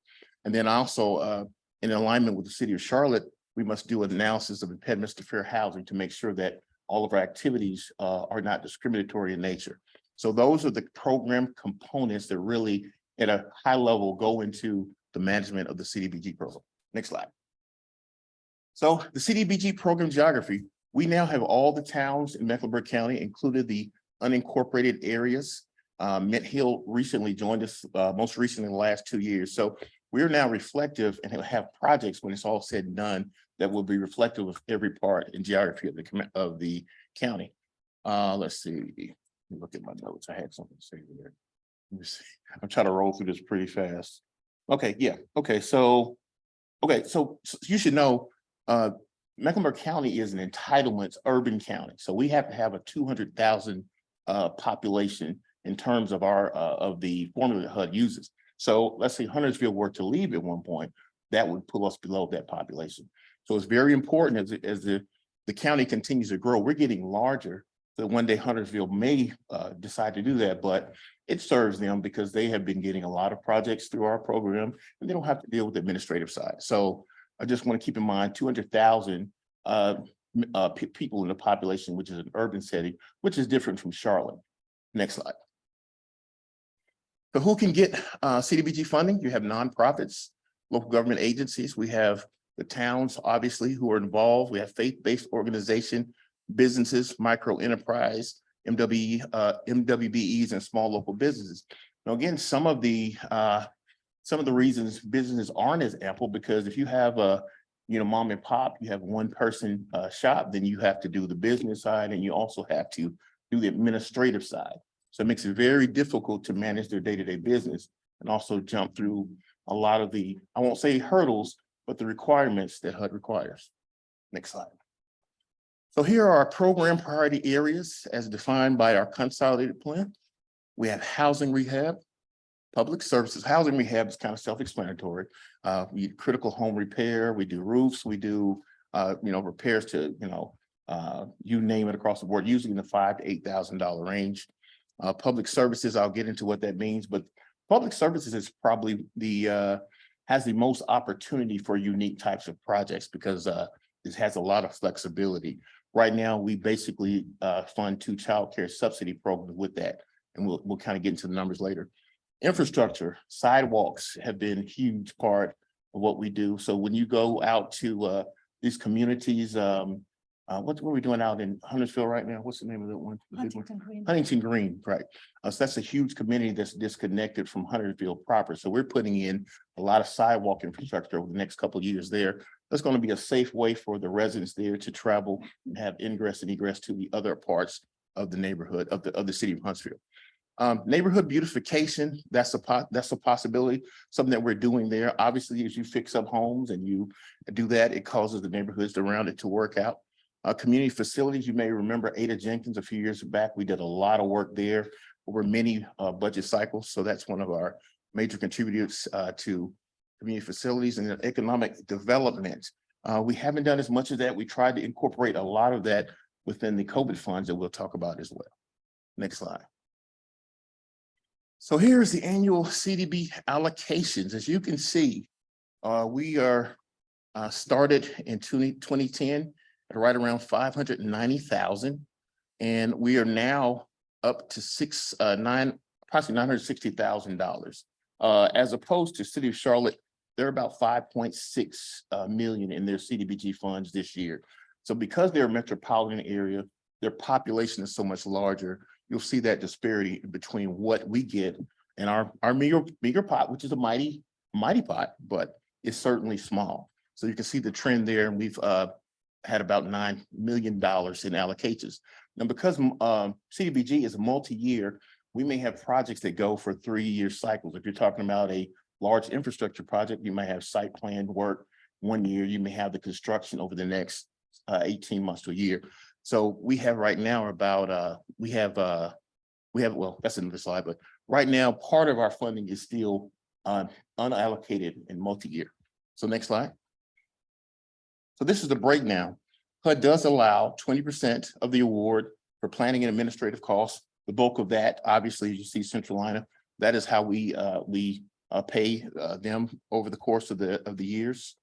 And then also in alignment with the city of Charlotte, we must do an analysis of impediments to fair housing to make sure that all of our activities are not discriminatory in nature. So those are the program components that really at a high level go into the management of the CDBG program. Next slide. So the CDBG program geography, we now have all the towns in Mecklenburg County, included the unincorporated areas. Mint Hill recently joined us, most recently in the last 2 years. So we're now reflective and have projects when it's all said and done that will be reflective of every part in geography of the county. Let's see, let me look at my notes. I had something to say there. Let me see. I'm trying to roll through this pretty fast. Okay, yeah. Okay, so you should know Mecklenburg County is an entitlements urban county, so we have to have a 200,000 population in terms of our of the formula that HUD uses. So let's say Huntersville were to leave at one point, that would pull us below that population. So it's very important as the county continues to grow. We're getting larger. So one day Huntersville may decide to do that, but it serves them because they have been getting a lot of projects through our program and they don't have to deal with the administrative side. So I just want to keep in mind 200,000 people in the population, which is an urban setting, which is different from Charlotte. Next slide. So who can get CDBG funding? You have nonprofits, local government agencies. We have the towns, obviously, who are involved. We have faith-based organization, businesses, micro enterprise, MWBEs, and small local businesses. Now, again, some of the reasons businesses aren't as ample, because if you have a mom and pop, you have one person shop, then you have to do the business side and you also have to do the administrative side. So it makes it very difficult to manage their day-to-day business and also jump through a lot of the, I won't say hurdles, but the requirements that HUD requires. Next slide. So here are our program priority areas as defined by our consolidated plan. We have housing rehab, public services. Housing rehab is kind of self-explanatory. We do critical home repair, we do roofs, we do repairs to you name it across the board, usually in the $5,000 to $8,000 range. Public services, I'll get into what that means, but public services is probably has the most opportunity for unique types of projects because this has a lot of flexibility. Right now, we basically fund 2 child care subsidy programs with that, and we'll kind of get into the numbers later. Infrastructure, sidewalks have been a huge part of what we do. So when you go out to these communities, what are we doing out in Huntersville right now? What's the name of that one? Huntington Green. Huntington Green, right. So that's a huge community that's disconnected from Huntersville proper. So we're putting in a lot of sidewalk infrastructure over the next couple of years there. That's going to be a safe way for the residents there to travel and have ingress and egress to the other parts of the neighborhood of the city of Huntsville. Neighborhood beautification, that's a possibility, something that we're doing there. Obviously, as you fix up homes and you do that, it causes the neighborhoods around it to work out. Community facilities, you may remember Ada Jenkins a few years back. We did a lot of work there over many budget cycles. So that's one of our major contributors to community facilities. And economic development. We haven't done as much of that. We tried to incorporate a lot of that within the COVID funds that we'll talk about as well. Next slide. So here's the annual CDB allocations. As you can see, we are started in 2010 at right around 590,000. And we are now up to approximately $960,000. As opposed to City of Charlotte, they're about 5.6 million in their CDBG funds this year. So because they're a metropolitan area, their population is so much larger, you'll see that disparity between what we get and our meager pot, which is a mighty pot, but it's certainly small. So you can see the trend there, and we've had about $9 million in allocations. Now, because CDBG is a multi-year, we may have projects that go for 3-year cycles. If you're talking about a large infrastructure project, you may have site planned work 1 year, you may have the construction over the next 18 months to a year. So we have right now about, well, that's another slide, but right now, part of our funding is still unallocated and multi-year. So next slide. So this is the breakdown. HUD does allow 20% of the award for planning and administrative costs. The bulk of that, obviously, as you see Centralina, that is how we pay them over the course of the years.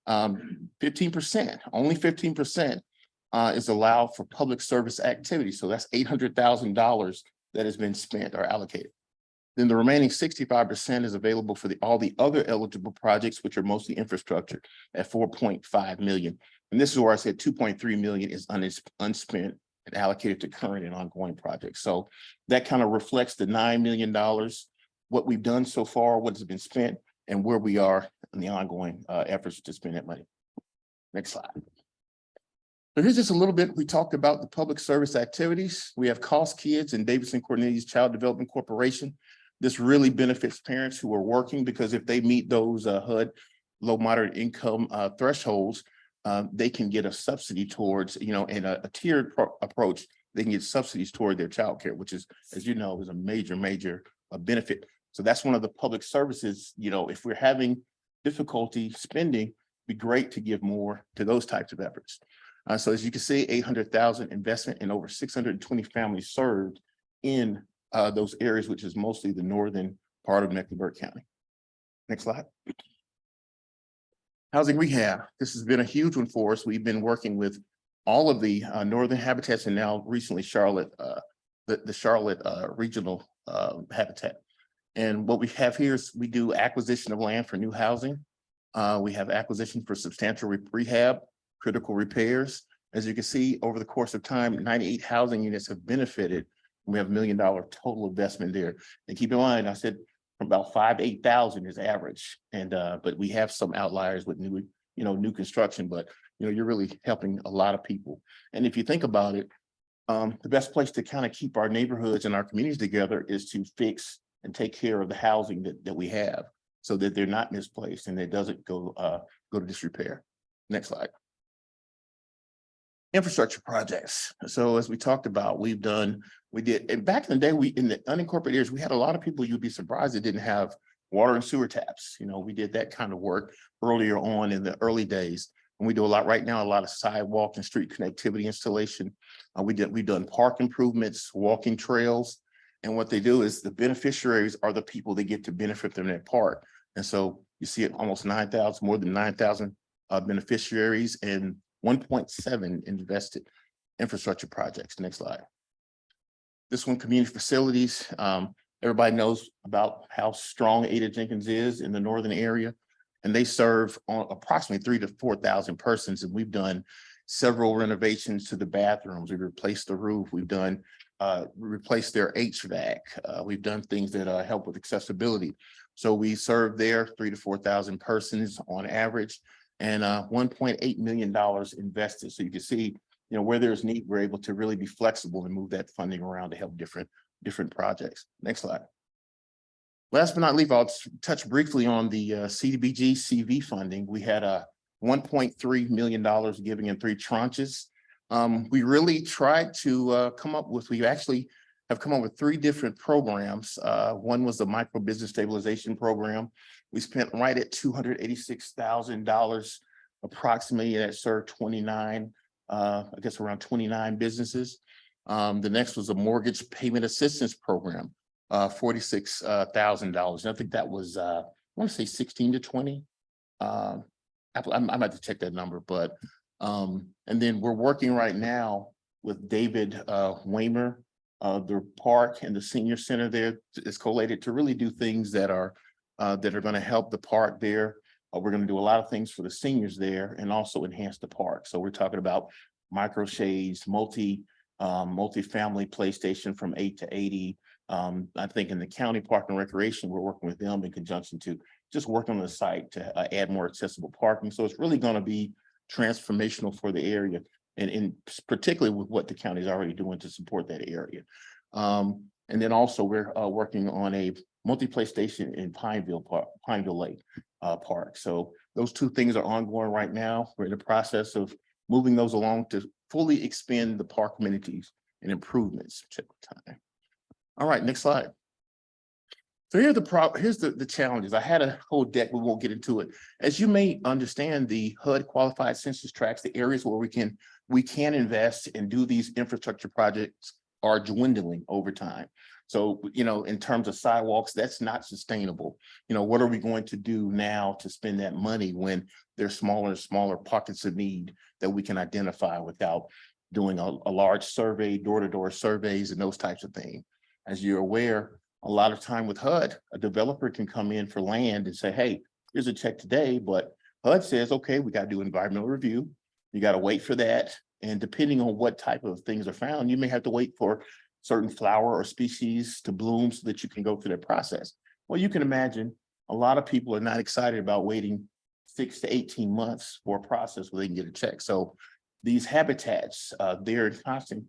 15%, only 15% is allowed for public service activities. So that's $800,000 that has been spent or allocated. Then the remaining 65% is available for all the other eligible projects, which are mostly infrastructure at 4.5 million. And this is where I said 2.3 million is unspent and allocated to current and ongoing projects. So that kind of reflects the $9 million, what we've done so far, what has been spent, and where we are in the ongoing efforts to spend that money. Next slide. So here's just a little bit, we talked about the public service activities. We have Cost Kids and Davidson Cornelius Child Development Corporation. This really benefits parents who are working, because if they meet those HUD low moderate income thresholds, they can get a subsidy towards, in a tiered approach, they can get subsidies toward their childcare, which is, as you know, is a major benefit. So that's one of the public services, if we're having difficulty spending, be great to give more to those types of efforts. So as you can see, 800,000 investment in over 620 families served in those areas, which is mostly the northern part of Mecklenburg County. Next slide. Housing rehab. This has been a huge one for us. We've been working with all of the northern habitats and now recently Charlotte, the Charlotte regional habitat. And what we have here is we do acquisition of land for new housing. We have acquisition for substantial rehab, critical repairs. As you can see, over the course of time, 98 housing units have benefited. We have $1 million total investment there. And keep in mind, I said about 5,000 to 8,000 is average. And but we have some outliers with new construction, but you're really helping a lot of people. And if you think about it, the best place to kind of keep our neighborhoods and our communities together is to fix and take care of the housing that we have so that they're not misplaced and it doesn't go to disrepair. Next slide. Infrastructure projects. So as we talked about, we did, and back in the day, in the unincorporated areas, we had a lot of people you'd be surprised that didn't have water and sewer taps. We did that kind of work earlier on in the early days. And we do a lot right now, a lot of sidewalk and street connectivity installation. We've done park improvements, walking trails. And what they do is the beneficiaries are the people that get to benefit from that park. And so you see it almost 9,000, more than 9,000 beneficiaries and 1.7 invested infrastructure projects. Next slide. This one, community facilities. Everybody knows about how strong Ada Jenkins is in the northern area, and they serve on approximately 3,000 to 4,000 persons. And we've done several renovations to the bathrooms. We've replaced the roof. We've done replaced their HVAC. We've done things that help with accessibility. So we serve there 3,000 to 4,000 persons on average, and $1.8 million invested. So you can see, where there's need, we're able to really be flexible and move that funding around to help different projects. Next slide. Last but not least, I'll touch briefly on the CDBG CV funding. We had a $1.3 million given in 3 tranches. We really tried to we actually have come up with 3 different programs. One was the micro business stabilization program. We spent right at $286,000 approximately, that served 29, around 29 businesses. The next was a mortgage payment assistance program, $46,000. I think that was, I want to say 16 to 20. I might have to check that number, but, and then we're working right now with David Waymer, the park and the senior center there is collated to really do things that are going to help the park there. We're going to do a lot of things for the seniors there and also enhance the park. So we're talking about micro shades, multi-family PlayStation from 8 to 80. I think in the county park and recreation, we're working with them in conjunction to just work on the site to add more accessible parking. So it's really going to be transformational for the area, and particularly with what the county is already doing to support that area. And then also we're working on a multi-PlayStation in Pineville Lake Park. So those 2 things are ongoing right now. We're in the process of moving those along to fully expand the park amenities and improvements. Check the time. All right, next slide. So here's the challenges. I had a whole deck, we won't get into it. As you may understand, the HUD qualified census tracts, the areas where we can invest and do these infrastructure projects are dwindling over time. So, in terms of sidewalks, that's not sustainable. What are we going to do now to spend that money when there's smaller and smaller pockets of need that we can identify without doing a large survey, door-to-door surveys and those types of things? As you're aware, a lot of time with HUD, a developer can come in for land and say, hey, here's a check today, but HUD says, okay, we got to do environmental review. You got to wait for that. And depending on what type of things are found, you may have to wait for certain flower or species to bloom so that you can go through that process. Well, you can imagine a lot of people are not excited about waiting 6 to 18 months for a process where they can get a check. So these habitats, they're in constant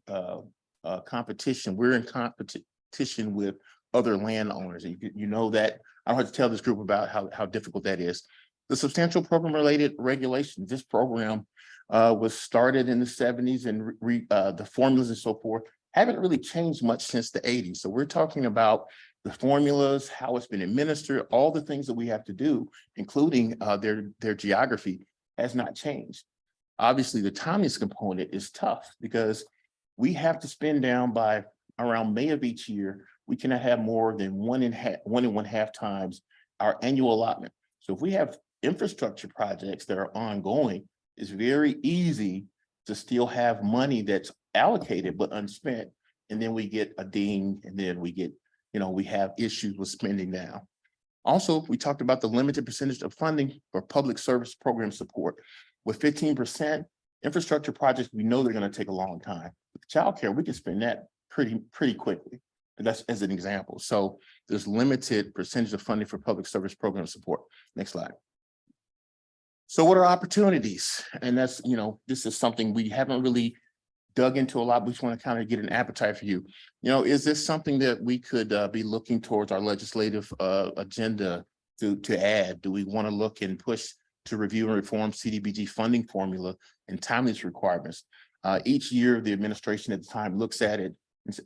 competition. We're in competition with other landowners. And you know that. I don't have to tell this group about how difficult that is. The substantial program related regulations, this program was started in the seventies and the formulas and so forth haven't really changed much since the eighties. So we're talking about the formulas, how it's been administered, all the things that we have to do, including their geography, has not changed. Obviously, the timeliness component is tough because we have to spend down by around May of each year. We cannot have more than 1.5 times our annual allotment. So if we have infrastructure projects that are ongoing, it's very easy to still have money that's allocated but unspent. And then we get a ding, and then we get, we have issues with spending now. Also, we talked about the limited percentage of funding for public service program support. With 15% infrastructure projects, we know they're going to take a long time. With childcare, we can spend that pretty quickly. And that's as an example. So there's limited percentage of funding for public service program support. Next slide. So what are opportunities? And that's, this is something we haven't really dug into a lot. We just want to kind of get an appetite for you. Is this something that we could be looking towards our legislative agenda to add? Do we want to look and push to review and reform CDBG funding formula and timeliness requirements? Each year, the administration at the time looks at it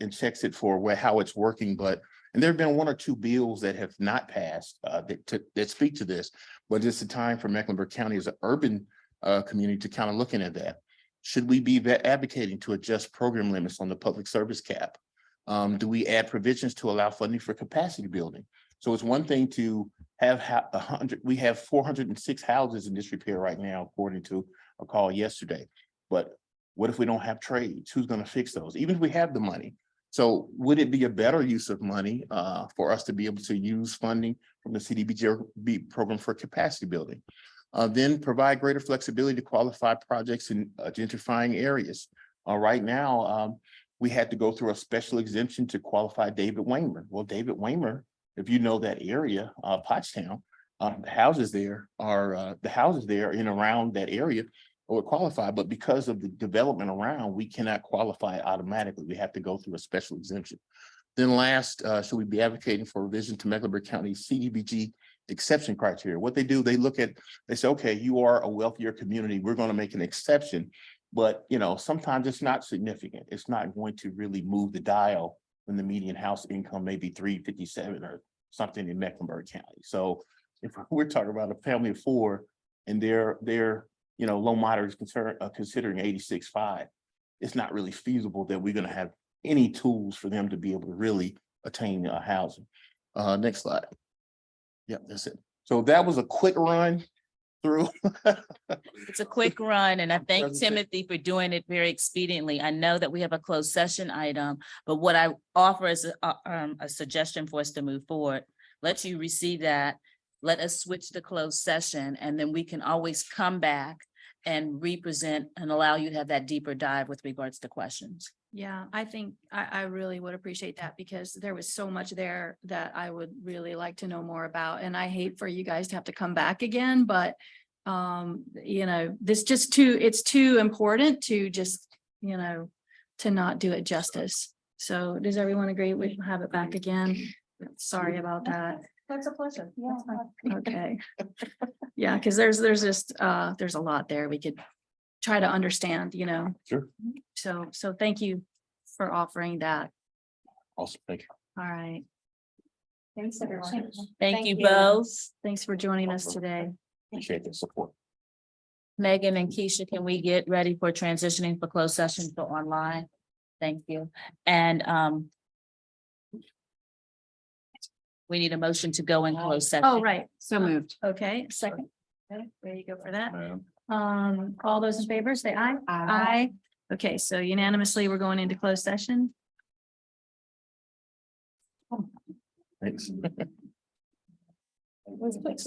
and checks it for how it's working. And there have been 1 or 2 bills that have not passed that speak to this. But it's a time for Mecklenburg County as an urban community to kind of looking at that. Should we be advocating to adjust program limits on the public service cap? Do we add provisions to allow funding for capacity building? So it's one thing to have 406 houses in disrepair right now, according to a call yesterday. But what if we don't have trades? Who's going to fix those? Even if we have the money. So would it be a better use of money for us to be able to use funding from the CDBG program for capacity building? Then provide greater flexibility to qualify projects in gentrifying areas. Right now, we had to go through a special exemption to qualify David Waymer. Well, David Waymer, if you know that area, Pottstown, the houses there in around that area would qualify, but because of the development around, we cannot qualify automatically. We have to go through a special exemption. Then last, should we be advocating for revision to Mecklenburg County CDBG exception criteria? What they do, they say, okay, you are a wealthier community. We're going to make an exception, but sometimes it's not significant. It's not going to really move the dial when the median house income may be $357 or something in Mecklenburg County. So if we're talking about a family of 4 and they're low moderate is considering 86.5, it's not really feasible that we're going to have any tools for them to be able to really attain housing. Next slide. Yep, that's it. So that was a quick run through. It's a quick run, and I thank Presentation. Timothy for doing it very expediently. I know that we have a closed session item, but what I offer is a suggestion for us to move forward. Let you receive that. Let us switch to closed session, and then we can always come back and represent and allow you to have that deeper dive with regards to questions. Yeah, I think I really would appreciate that because there was so much there that I would really like to know more about. And I hate for you guys to have to come back again, but it's too important to just, to not do it justice. So does everyone agree we will have it back again? Sorry about that. That's a pleasure. Okay. Yeah, because there's a lot there we could try to understand, Sure. So thank you for offering that. Awesome. Thank you. All right. Thanks, everyone. Thank you both. Thanks for joining us today. Appreciate the support. Megan and Keisha, can we get ready for transitioning for closed session to online? Thank you. And we need a motion to go in closed session. Oh, right. So moved. Okay, second. Okay, there you go for that. All those in favor, say aye. Aye. Okay, so unanimously, we're going into closed session. Thanks.